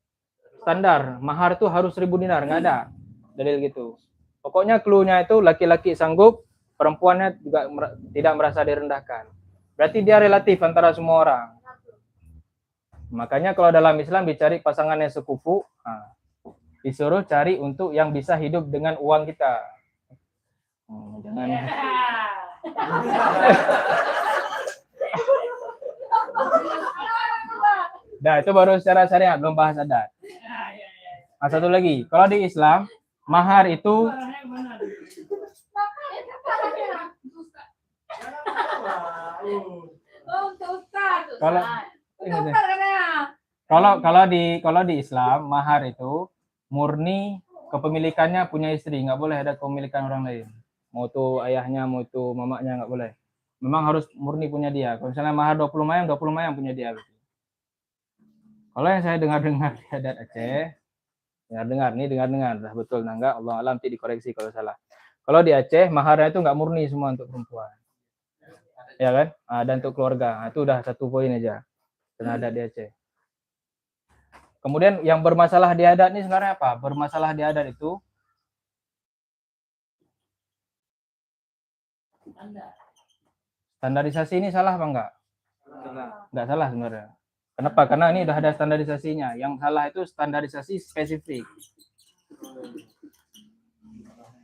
standar, mahar tuh harus 1.000 dinar, nggak ada dalil gitu. Pokoknya clue-nya itu laki-laki sanggup, perempuannya juga tidak merasa direndahkan. Berarti dia relatif antara semua orang. Makanya kalau dalam Islam dicari pasangan yang sekufu, disuruh cari untuk yang bisa hidup dengan uang kita. Jangan. Nah, itu baru secara syariat, belum bahas adat. Nah, satu lagi, kalau di Islam, mahar itu kalau di Islam, mahar itu murni kepemilikannya punya istri, nggak boleh ada kepemilikan orang lain. Mau itu ayahnya, mau itu mamanya, nggak boleh. Memang harus murni punya dia. Kalau misalnya mahar 20 mayang punya dia. Kalau yang saya dengar-dengar di adat Aceh, dengar-dengar, dah betul nah enggak, Allah alam, nanti dikoreksi kalau salah. Kalau di Aceh, maharnya itu nggak murni semua untuk perempuan. Ya kan? Dan untuk keluarga. Nah, itu udah satu poin aja. Karena adat di Aceh. Kemudian yang bermasalah di adat ini sebenarnya apa? Bermasalah di adat itu standarisasi ini salah apa enggak? Enggak salah sebenarnya. Kenapa? Karena ini udah ada standarisasinya. Yang salah itu standarisasi spesifik.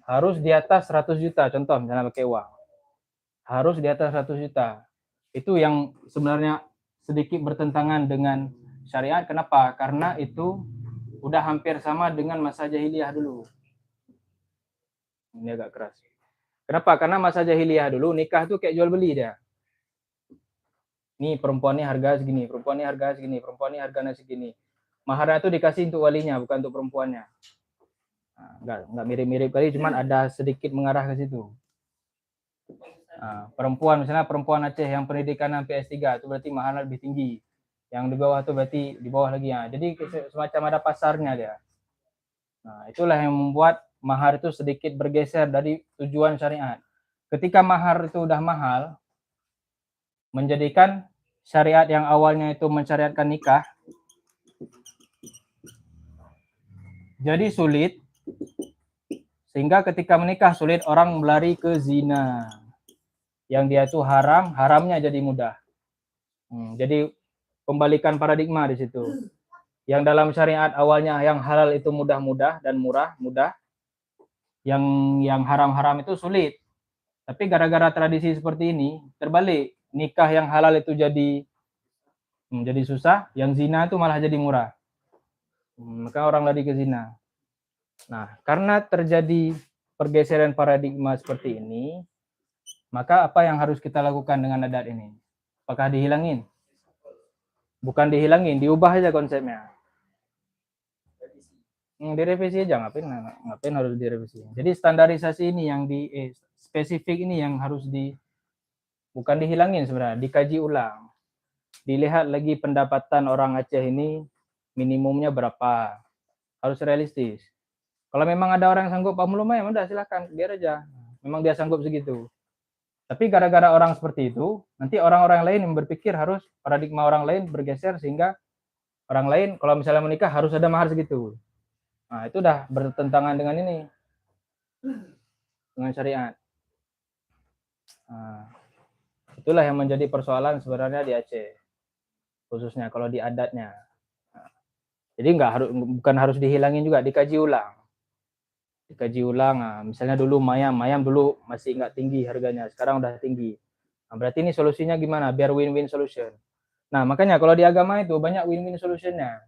Harus di atas 100 juta, contoh misalnya pakai uang. Harus di atas 100 juta. Itu yang sebenarnya sedikit bertentangan dengan syariat. Kenapa? Karena itu udah hampir sama dengan masa jahiliyah dulu. Ini agak keras. Kenapa? Karena masa jahiliyah dulu nikah tuh kayak jual beli dia. Nih perempuan ini harga segini, perempuan ini harga segini, perempuan ini harganya segini. Maharnya itu dikasih untuk walinya, bukan untuk perempuannya. Nah, enggak mirip-mirip kali, cuman ada sedikit mengarah ke situ. Perempuan, misalnya perempuan Aceh yang pendidikan sampai S3 itu berarti mahalnya lebih tinggi. Yang di bawah itu berarti di bawah lagi ya. Jadi semacam ada pasarnya dia. Nah, itulah yang membuat mahar itu sedikit bergeser dari tujuan syariat. Ketika mahar itu udah mahal, menjadikan syariat yang awalnya itu mensyariatkan nikah jadi sulit, sehingga ketika menikah sulit orang melari ke zina. Yang dia itu haram, haramnya jadi mudah. Jadi pembalikan paradigma di situ. Yang dalam syariat awalnya yang halal itu mudah-mudah dan mudah, yang haram-haram itu sulit. Tapi gara-gara tradisi seperti ini terbalik, nikah yang halal itu jadi susah, yang zina itu malah jadi murah. Maka orang lari ke zina. Nah, karena terjadi pergeseran paradigma seperti ini, maka apa yang harus kita lakukan dengan adat ini? Apakah dihilangin? Bukan dihilangin, diubah aja konsepnya. Direvisi aja, ngapain harus direvisi. Jadi standarisasi ini yang spesifik ini yang harus bukan dihilangin sebenarnya, dikaji ulang. Dilihat lagi pendapatan orang Aceh ini minimumnya berapa, harus realistis. Kalau memang ada orang yang sanggup lumayan, udah silakan, biar aja. Memang dia sanggup segitu. Tapi gara-gara orang seperti itu, nanti orang-orang lain yang berpikir harus paradigma orang lain bergeser sehingga orang lain kalau misalnya menikah harus ada mahar segitu. Nah, itu udah bertentangan dengan ini. Dengan syariat. Nah, itulah yang menjadi persoalan sebenarnya di Aceh. Khususnya kalau di adatnya. Nah, jadi bukan harus dihilangin juga, dikaji ulang. Nah, misalnya dulu mayam dulu masih nggak tinggi harganya, sekarang udah tinggi. Nah, berarti ini solusinya gimana biar win-win solution. Nah, makanya kalau di agama itu banyak win-win solutionnya.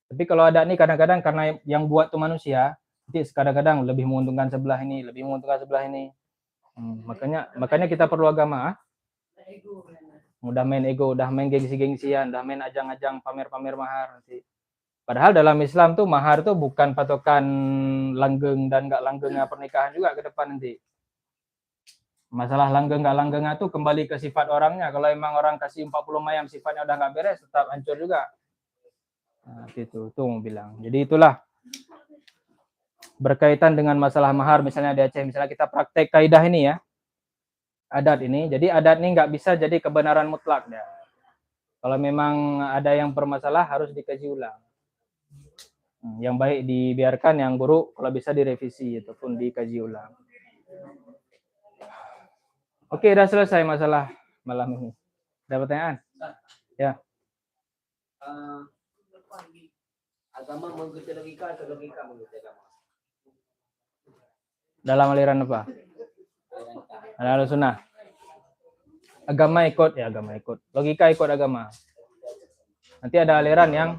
Tapi kalau ada nih kadang-kadang karena yang buat tuh manusia, nanti kadang-kadang lebih menguntungkan sebelah ini, makanya kita perlu agama. Udah main ego, udah main gengsi-gengsian, udah main ajang-ajang pamer-pamer mahar nanti. Padahal dalam Islam tuh mahar tuh bukan patokan langgeng dan nggak langgengnya pernikahan juga ke depan nanti. Masalah langgeng nggak langgengnya tuh kembali ke sifat orangnya. Kalau emang orang kasih 40 mayam sifatnya udah nggak beres, tetap hancur juga. Nah, itu tuh mau bilang. Jadi itulah berkaitan dengan masalah mahar misalnya di Aceh, misalnya kita praktek kaidah ini ya. Adat ini. Jadi adat ini nggak bisa jadi kebenaran mutlak ya. Kalau memang ada yang bermasalah harus dikaji ulang. Yang baik dibiarkan, yang buruk kalau bisa direvisi ataupun dikaji ulang. Oke, udah selesai masalah malam ini. Ada pertanyaan? Ya. Agama mengikuti logika atau logika mengikuti agama? Dalam aliran apa? Aliran sunnah. Agama ikut. Logika ikut agama. Nanti ada aliran yang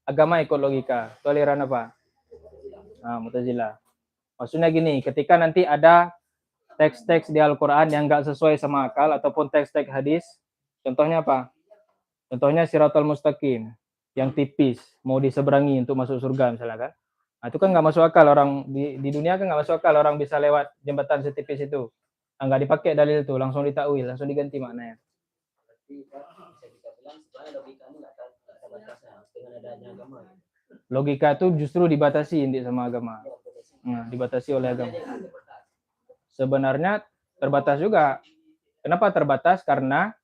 agama ikut logika. Itu aliran apa? Nah, Mu'tazilah. Maksudnya gini, ketika nanti ada teks-teks di Al-Quran yang nggak sesuai sama akal ataupun teks-teks hadis, contohnya apa? Contohnya Siratal Mustaqim yang tipis mau diseberangi untuk masuk surga misalnya kan? Nah, itu kan nggak masuk akal, orang di dunia kan nggak masuk akal orang bisa lewat jembatan setipis itu. Nah, nggak dipakai dalil itu, langsung ditakwil, langsung diganti maknanya. Berarti bisa kita bilang sebenarnya logika ini nggak ada batasnya dengan adanya agama. Logika itu justru dibatasi sama agama. Nah, dibatasi oleh agama. Sebenarnya terbatas juga. Kenapa terbatas? Karena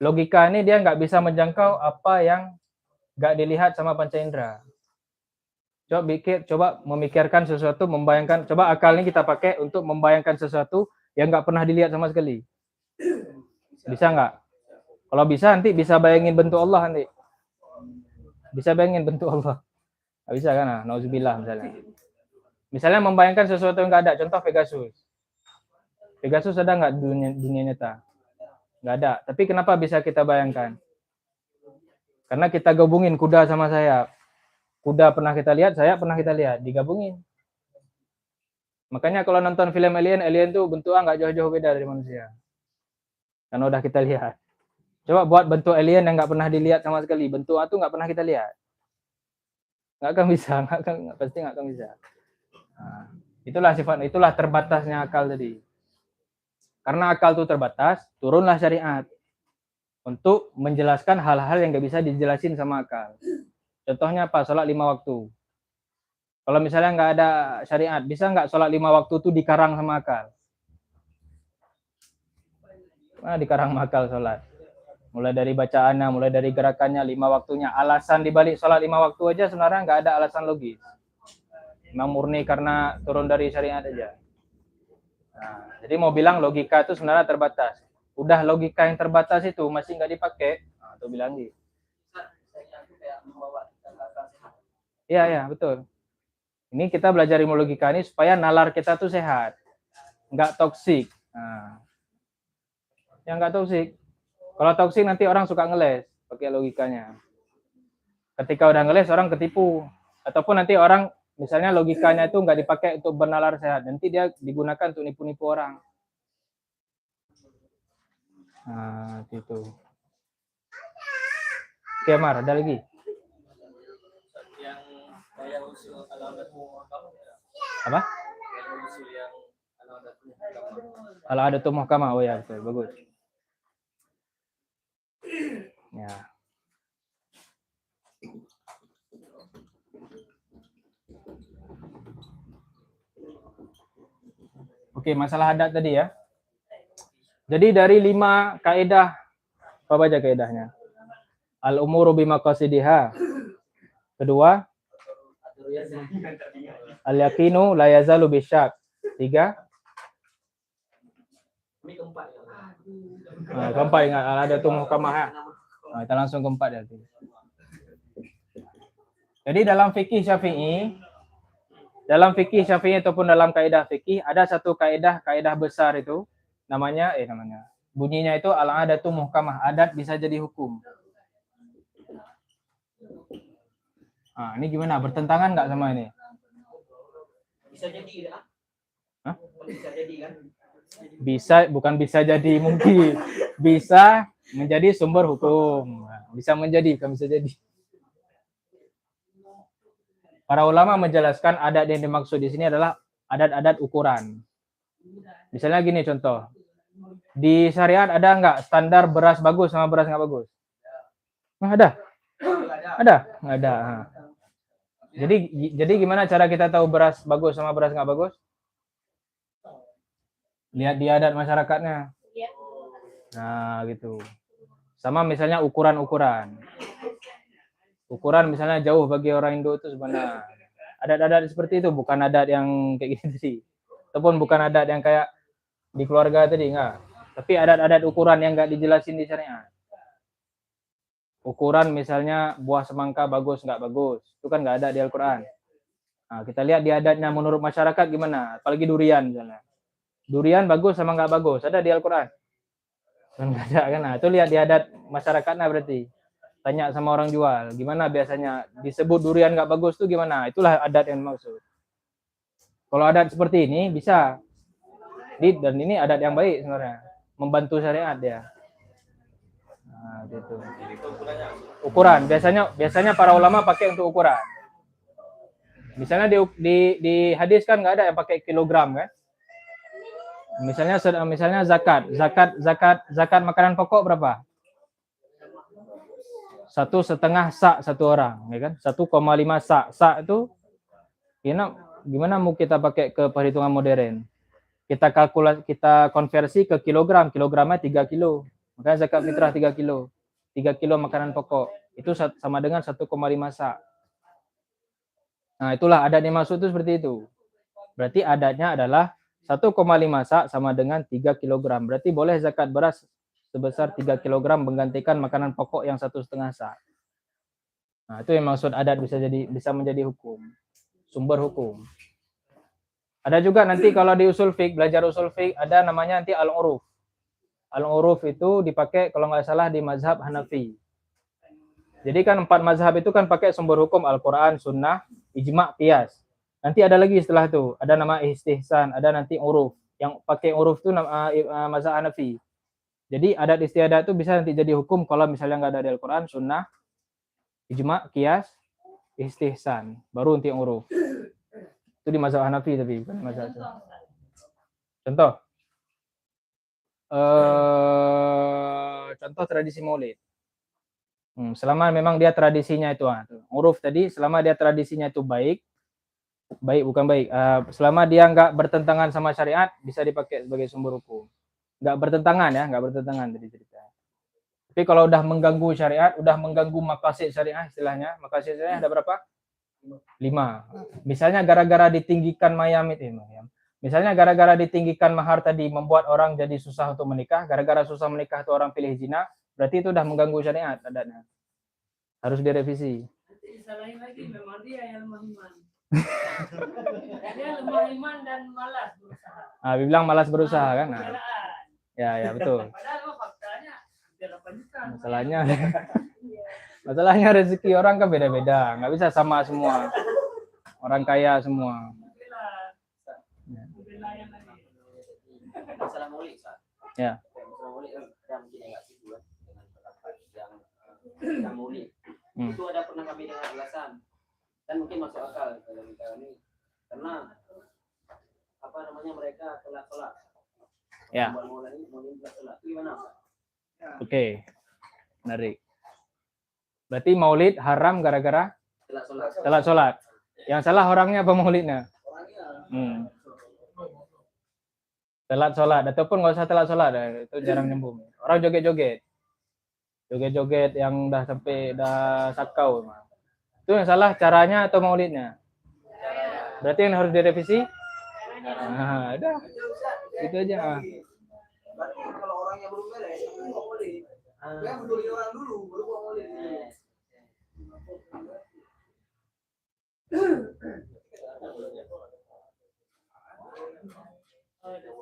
logika ini dia nggak bisa menjangkau apa yang nggak dilihat sama panca indera. Coba memikirkan sesuatu, membayangkan. Coba akal ini kita pakai untuk membayangkan sesuatu yang nggak pernah dilihat sama sekali. Bisa nggak? Kalau bisa nanti bisa bayangin bentuk Allah nanti. Bisa bayangin bentuk Allah. Nggak bisa kan? Nah, nauzubillah misalnya. Misalnya membayangkan sesuatu yang nggak ada. Contoh Pegasus. Pegasus ada nggak dunia nyata? Nggak ada. Tapi kenapa bisa kita bayangkan? Karena kita gabungin kuda sama sayap. Kuda pernah kita lihat, sayap pernah kita lihat, digabungin. Makanya kalau nonton film Alien tuh bentuknya nggak jauh-jauh beda dari manusia. Karena udah kita lihat. Coba buat bentuk alien yang nggak pernah dilihat sama sekali. Bentuk itu nggak pernah kita lihat. Nggak akan bisa, pasti nggak akan bisa. Nah, itulah terbatasnya akal tadi. Karena akal itu terbatas, turunlah syariat untuk menjelaskan hal-hal yang nggak bisa dijelasin sama akal. Contohnya apa? Sholat 5 waktu. Kalau misalnya nggak ada syariat, bisa nggak sholat 5 waktu itu dikarang sama akal? Dikarang makal sholat. Mulai dari bacaannya, mulai dari gerakannya, 5 waktunya. Alasan dibalik sholat 5 waktu aja sebenarnya nggak ada alasan logis. Memang murni karena turun dari syariat aja. Nah, jadi mau bilang logika itu sebenarnya terbatas. Udah logika yang terbatas itu masih nggak dipakai, nah, tuh bilang gitu. Iya, ya, betul. Ini kita belajar ilmu logika ini supaya nalar kita tuh sehat. Nggak toksik. Nah, yang nggak toksik. Kalau toksik nanti orang suka ngeles pakai logikanya. Ketika udah ngeles orang ketipu. Ataupun nanti orang misalnya logikanya itu nggak dipakai untuk bernalar sehat. Nanti dia digunakan untuk nipu-nipu orang. Nah, gitu. Oke, Mar, ada lagi? Yang kayak usul Apa? usul yang Al-Adatul Muhkamah. Oh ya, betul. Bagus. Ya. Oke, masalah adat tadi ya. Jadi dari 5 kaidah, apa baca kaidahnya? Al-umuru bimaqasidiha. Kedua, al-yaqinu la yazalu bisyak. 3. ini keempat. Keempat ingat al-adatul muhkamah. Kita langsung keempat ya. Jadi dalam fikih Syafi'i, ataupun dalam kaidah fikih ada satu kaidah besar itu namanya bunyinya itu al-adatu muhkamah. Adat bisa jadi hukum. Nah, ini gimana? Bertentangan nggak sama ini? Bisa jadi ya? Hah? Bisa jadi kan? Bisa, bukan bisa jadi mungkin. Bisa menjadi sumber hukum. Bisa menjadi, bukan bisa jadi. Para ulama menjelaskan adat yang dimaksud di sini adalah adat-adat ukuran. Misalnya gini contoh. Di syariat ada nggak standar beras bagus sama beras nggak bagus? Ada. Ada? Nggak ada. Jadi gimana cara kita tahu beras bagus sama beras nggak bagus? Lihat di adat masyarakatnya. Nah, gitu. Sama misalnya ukuran-ukuran. Ukuran misalnya jauh bagi orang Indo itu sebenarnya. Adat-adat seperti itu, bukan adat yang kayak gitu sih. Ataupun bukan adat yang kayak di keluarga tadi, enggak. Tapi adat-adat ukuran yang enggak dijelasin di syariat. Ukuran misalnya buah semangka bagus nggak bagus, itu kan nggak ada di Al-Quran. Nah, kita lihat di adatnya menurut masyarakat gimana, apalagi durian misalnya. Durian bagus sama nggak bagus, ada di Al-Quran? Kan nggak ada kan? Nah, itu lihat di adat masyarakatnya berarti. Tanya sama orang jual, gimana biasanya disebut durian nggak bagus tuh gimana? Itulah adat yang dimaksud. Kalau adat seperti ini bisa, dan ini adat yang baik sebenarnya, membantu syariat ya. Nah, gitu. Ukuran biasanya para ulama pakai untuk ukuran. Misalnya di hadis kan nggak ada yang pakai kilogram kan? Misalnya zakat makanan pokok berapa? 1,5 sak satu orang, ya kan? 1,5 sak. Sak itu gimana mau kita pakai ke perhitungan modern? Kita konversi ke kilogram. Kilogramnya 3 kilo. Makanya zakat fitrah 3 kilo. 3 kilo makanan pokok. Itu sama dengan 1,5 sak. Nah, itulah adat yang maksud itu seperti itu. Berarti adatnya adalah 1,5 sak sama dengan 3 kilogram. Berarti boleh zakat beras sebesar 3 kilogram menggantikan makanan pokok yang 1,5 sak. Nah, itu yang maksud adat bisa menjadi hukum. Sumber hukum. Ada juga nanti kalau di usul fiqh, belajar usul fiqh, ada namanya nanti al-uruf. Al-uruf itu dipakai kalau nggak salah di mazhab Hanafi. Jadi kan 4 mazhab itu kan pakai sumber hukum Al-Quran, Sunnah, Ijma', Qiyas. Nanti ada lagi setelah itu, ada nama istihsan, ada nanti uruf. Yang pakai uruf itu mazhab Hanafi. Jadi adat istiadat itu bisa nanti jadi hukum kalau misalnya nggak ada di Al-Quran, Sunnah, Ijma', Qiyas, istihsan. Baru nanti uruf. Itu di mazhab Hanafi tapi bukan mazhab itu. Contoh. Contoh tradisi Maulid. Selama memang dia tradisinya itu uruf tadi, selama dia tradisinya itu baik bukan baik. Selama dia nggak bertentangan sama syariat bisa dipakai sebagai sumber hukum. nggak bertentangan ya, nggak bertentangan tadi cerita. Tapi kalau udah mengganggu syariat, udah mengganggu maqasid syariah istilahnya, maqasid syariah ada berapa? 5. Misalnya gara-gara ditinggikan misalnya gara-gara ditinggikan mahar tadi membuat orang jadi susah untuk menikah, gara-gara susah menikah itu orang pilih zina, berarti itu udah mengganggu syariat adatnya. Harus direvisi. Nanti disalahin lagi, memang dia yang lemah iman. Dia lemah iman dan malas berusaha. Ah, bilang malas berusaha kan? Nah, Pembelaan. ya betul. Padahal mah faktanya hampir 8 juta. Masalahnya rezeki orang kan beda-beda, nggak bisa sama semua. Orang kaya semua. Masalah maulid, Ustaz. Ya. Masalah maulid kan ada mungkin yang nggak setuju dengan pendapat yang maulid. Itu ada pernah kami dengar alasan dan mungkin masuk akal dalam kami karena apa namanya mereka telat sholat. Ya. Maulid telat sholat. Gimana, Pak? Oke. Menarik. Berarti maulid haram gara-gara Telat sholat. telat sholat. Yang salah orangnya apa maulidnya? Orangnya. Telat sholat, ataupun nggak usah telat sholat, itu jarang nyambung. Orang joget-joget yang udah sampai udah sakau, itu yang salah caranya atau maulidnya? Berarti yang harus direvisi? Nah, udah, itu aja. Berarti kalau orangnya belum beres, buat maulid. Dia betulin orang dulu, baru buat maulid.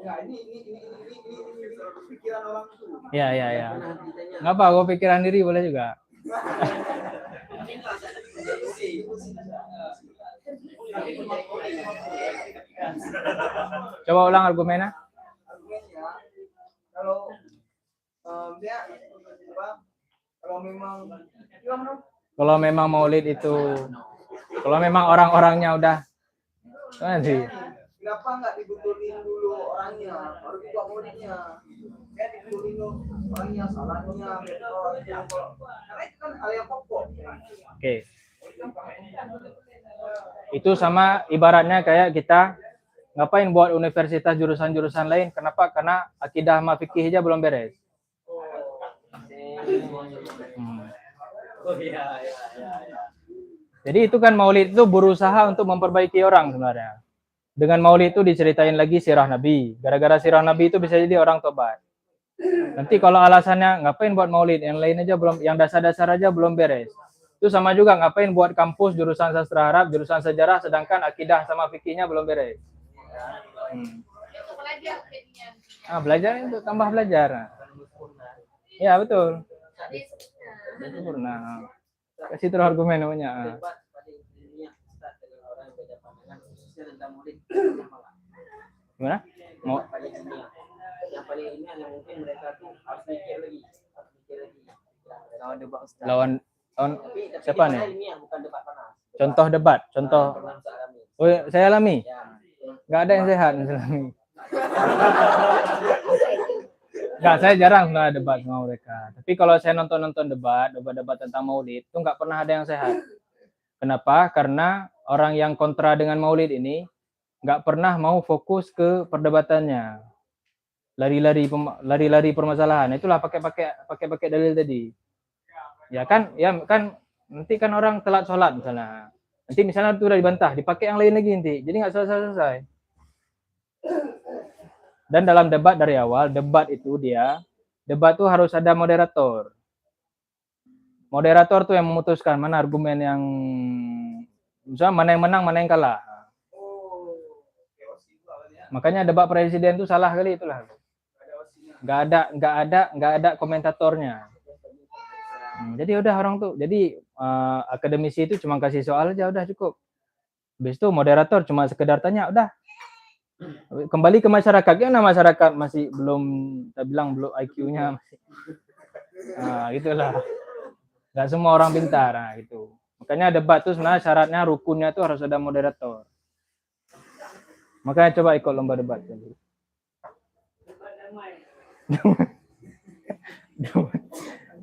Ya, ini pikiran orang itu. Ya. Nggak apa, gue pikiran diri boleh juga. Coba ulang argumennya. Argumennya, kalau dia apa? Kalau memang gimana? Kalau memang maulid itu, kalau memang orang-orangnya udah, nanti. Kenapa nggak dibetulin dulu orangnya, baru dibuat maulidnya? Ya dibetulin dulu orangnya, salahnya, karena itu kan hal yang pokok. Oke. Itu sama ibaratnya kayak kita ngapain buat universitas jurusan-jurusan lain? Kenapa? Karena akidah sama fikih aja belum beres. Oh iya. Jadi itu kan maulid itu berusaha untuk memperbaiki orang sebenarnya. Dengan maulid itu diceritain lagi sirah Nabi. Gara-gara sirah Nabi itu bisa jadi orang tobat. Nanti kalau alasannya ngapain buat maulid, yang lain aja belum, yang dasar-dasar aja belum beres. Itu sama juga ngapain buat kampus jurusan sastra Arab, jurusan sejarah, sedangkan akidah sama fikihnya belum beres. Belajar itu tambah belajar. Ya betul. Sempurna. Kasih terus argumen namanya. Gimana? Mau yang paling ini yang mungkin mereka tuh harus mikir lagi. Lawan Tapi siapa nih? Ini bukan debat panas. Contoh debat, contoh. Oh, saya alami. Nggak ada yang sehat yang saya alami. Nggak, saya jarang sebenarnya debat sama mereka. Tapi kalau saya nonton debat tentang maulid, itu nggak pernah ada yang sehat. Kenapa? Karena orang yang kontra dengan maulid ini nggak pernah mau fokus ke perdebatannya. Lari-lari permasalahan. Itulah pakai dalil tadi. Ya kan nanti kan orang telat sholat misalnya. Nanti misalnya itu udah dibantah, dipakai yang lain lagi nanti. Jadi nggak selesai. Dan dalam debat dari awal, debat itu harus ada moderator. Moderator tuh yang memutuskan mana argumen yang misalnya mana yang menang, mana yang kalah. Makanya debat presiden itu salah kali itulah. Nggak ada komentatornya. Jadi udah orang tuh, akademisi itu cuma kasih soal aja udah cukup. Habis itu moderator cuma sekedar tanya udah. Kembali ke masyarakat, karena masyarakat masih belum, kita bilang belum IQ-nya masih. Nah, gitulah. Nggak semua orang pintar, nah gitu. Makanya debat tuh sebenarnya syaratnya rukunnya tuh harus ada moderator. Makanya coba ikut lomba debat.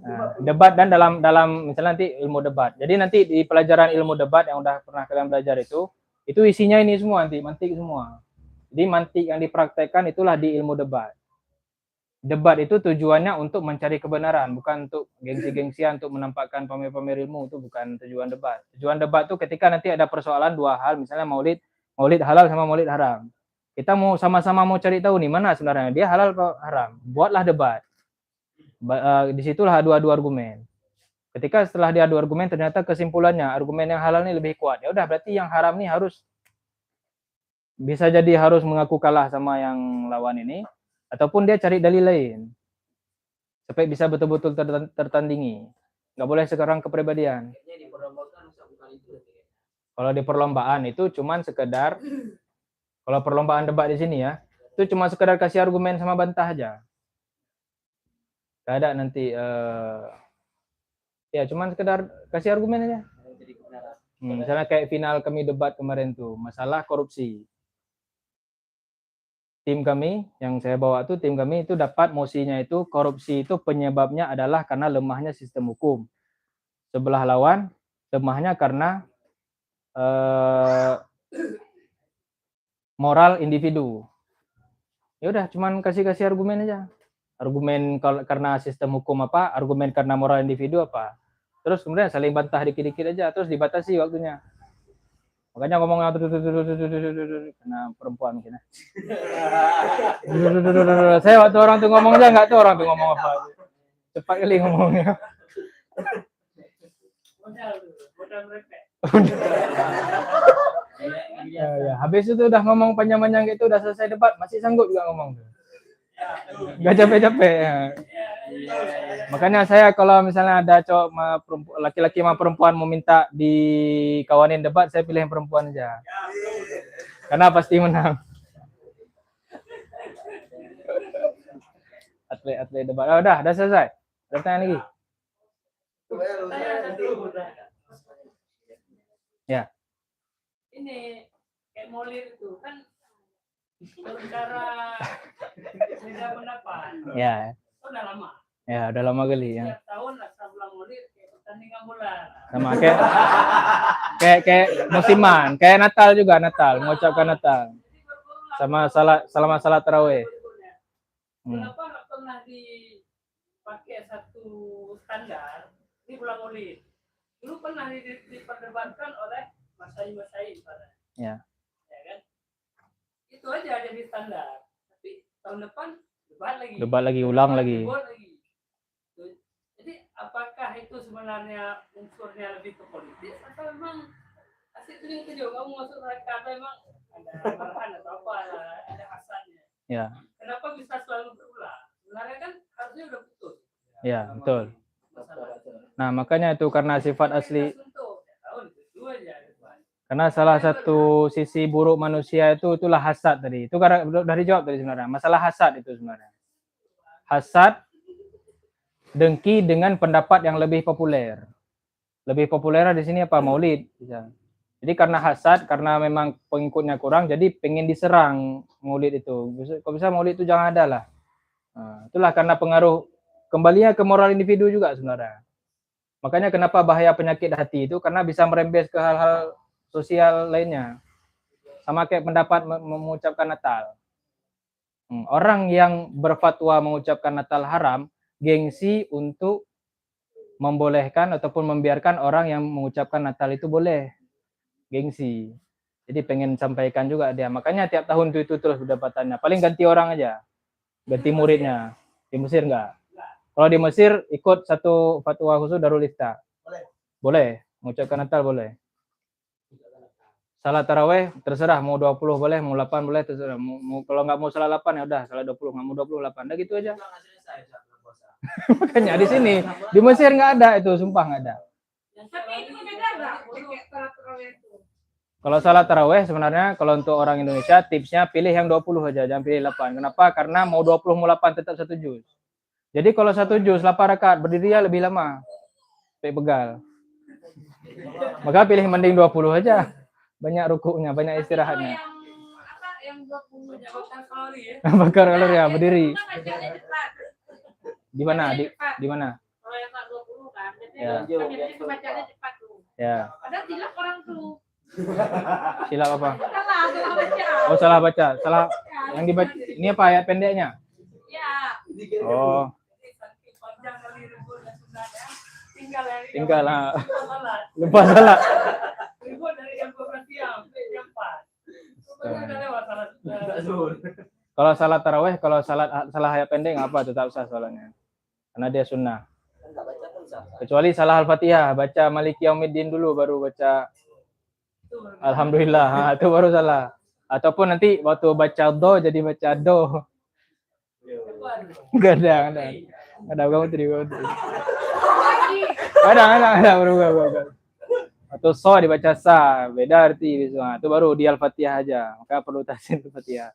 Nah, debat dan dalam misalnya nanti ilmu debat. Jadi nanti di pelajaran ilmu debat yang udah pernah kalian belajar itu isinya ini semua nanti mantik semua. Jadi mantik yang dipraktekkan itulah di ilmu debat. debat itu tujuannya untuk mencari kebenaran, bukan untuk gengsi-gengsian, untuk menampakkan pamer-pamer ilmu. Itu bukan tujuan debat. Tujuan debat itu ketika nanti ada persoalan dua hal, misalnya maulid halal sama maulid haram. Kita mau sama-sama mau cari tahu nih mana sebenarnya dia halal atau haram. Buatlah debat. Disitulah adu-adu argumen. Ketika setelah diadu argumen ternyata kesimpulannya argumen yang halal ini lebih kuat. Ya udah berarti yang haram ini harus bisa jadi harus mengaku kalah sama yang lawan ini, ataupun dia cari dalil lain supaya bisa betul-betul tertandingi. Nggak boleh sekarang kepribadian. Kayaknya di perlombaan bukan itu. Kalau di perlombaan itu cuman sekedar, kalau perlombaan debat di sini ya, itu cuma sekedar kasih argumen sama bantah aja. Gak ada nanti, ya cuman sekedar kasih argumen aja. Jadi kebenaran. Misalnya kayak final kami debat kemarin tuh, masalah korupsi. Tim kami, yang saya bawa tuh, tim kami itu dapat mosinya itu, korupsi itu penyebabnya adalah karena lemahnya sistem hukum. Sebelah lawan, lemahnya karena moral individu. Ya udah, cuman kasih argumen aja. Argumen karena sistem hukum apa, argumen karena moral individu apa. Terus kemudian saling bantah dikit-dikit aja, terus dibatasi waktunya. Makanya ngomongnya karena perempuan mungkin. Saya waktu orang tuh ngomong aja nggak tahu orang tuh ngomong apa. Cepat kali ngomongnya. Modal mereka. Ya. Habis itu udah ngomong panjang-panjang gitu, udah selesai debat, masih sanggup juga ngomong. Gak capek-capek. Ya. Makanya saya kalau misalnya ada cowok laki-laki sama perempuan mau minta dikawanin debat, saya pilih yang perempuan aja. Karena pasti menang. Atlet debat. Oh, udah selesai. Ada pertanyaan lagi? Ya. Ini kayak molir itu kan perkara beda pendapat. Ya. Udah lama. Ya, udah lama kali ya. Setiap tahun lah sebulan molir kayak pertandingan bola. Sama kayak musiman, kayak Natal juga, Natal, mengucapkan Natal. Sama salat tarawih. Kenapa nggak pernah dipakai satu standar di bulan molir? Dulu pernah diperdebatkan oleh masai pada. Ya. Ya kan? Itu aja jadi standar. Tapi tahun depan Debat lagi, ulang lagi. Jadi apakah itu sebenarnya unsurnya lebih ke politis atau memang asik tunjuk kamu masuk mereka memang ada arahan atau apa, ada asalnya? Ya. Kenapa bisa selalu berulang? Sebenarnya kan harusnya udah putus. Ya, betul. Nah, makanya itu karena sifat asli. Karena salah satu sisi buruk manusia itulah hasad tadi. Itu karena udah dijawab tadi sebenarnya. Masalah hasad itu sebenarnya. Hasad, dengki dengan pendapat yang lebih populer. Lebih populer di sini apa? Maulid. Jadi karena hasad, karena memang pengikutnya kurang, jadi pengen diserang maulid itu. Kalau bisa maulid itu jangan ada lah. Nah, itulah karena pengaruh kembalinya ke moral individu juga sebenarnya. Makanya kenapa bahaya penyakit hati itu, karena bisa merembes ke hal-hal sosial lainnya. Sama kayak pendapat mengucapkan Natal. Orang yang berfatwa mengucapkan Natal haram, gengsi untuk membolehkan ataupun membiarkan orang yang mengucapkan Natal itu boleh. Gengsi. Jadi pengen sampaikan juga dia. Makanya tiap tahun itu terus pendapatannya. Paling ganti orang aja. Ganti muridnya. Di Mesir enggak? Kalau di Mesir ikut satu fatwa khusus Darul Ifta. Boleh. Mengucapkan Natal boleh. Salat tarawih terserah, mau 20 boleh, mau 8 boleh, terserah. Kalau nggak mau salat 8 ya udah, salat 20, nggak mau 28. Udah gitu aja. Makanya di sini, di Mesir nggak ada itu, sumpah nggak ada. Tapi itu beda nggak? Salat tarawih itu. Kalau salat tarawih sebenarnya kalau untuk orang Indonesia tipsnya pilih yang 20 aja, jangan pilih 8. Kenapa? Karena mau 20 mau 8 tetap 1 juz. Jadi kalau 1 juz 8 rakaat berdiri ya lebih lama. Sampai begal. Maka pilih mending 20 aja. Banyak rukuknya, banyak istirahatnya. Yang 20 bakar kalori ya. Bakar kalori ya, berdiri. Bacanya cepat. Di mana? Di mana? Kalau yang 20 kan, Ya. jadi bacanya cepat tuh. Ya. Padahal silap orang tuh. Silap apa? Salah baca. Oh, salah baca. Salah yang dibaca. Ini apa ayat pendeknya? Ya. Oh, Jadi saking panjang kali ribut dan Sundanya, tinggal hari tinggal lah. salat. Lupa salat. Ribut dari jam 12 siang sampai jam 4. Rupanya udah lewat salat zuhur. Kalau salat tarawih, kalau salah ayat pendek nggak apa, tetap sah salatnya. Karena dia sunnah. Kan nggak baca pun sah. Kecuali salah Al-Fatihah, baca Maliki Yaumiddin dulu baru baca Alhamdulillah, itu baru salah. Ataupun nanti waktu baca do jadi baca do. Enggak ada. Ada kamu terima. Ada berubah. Atau so dibaca sa, beda arti itu. Itu baru di Al-Fatihah aja. Maka perlu tahsin Al-Fatihah.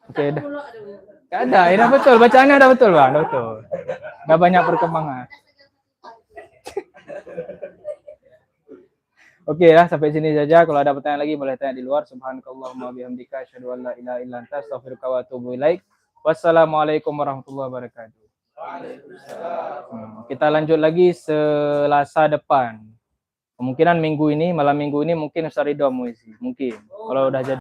Oke, dah. Ada, ini betul. Bacaannya udah betul, Bang. Udah betul. Udah banyak perkembangan. Oke lah, sampai sini saja. Kalau ada pertanyaan lagi boleh tanya di luar. Subhanakallahumma bihamdika asyhadu an la ilaha illa anta astaghfiruka wa atubu ilaik. Wassalamualaikum warahmatullahi wabarakatuh. Kita lanjut lagi Selasa depan. Kemungkinan malam minggu ini mungkin Ustaz Ridho mau isi. Mungkin. Kalau udah jadi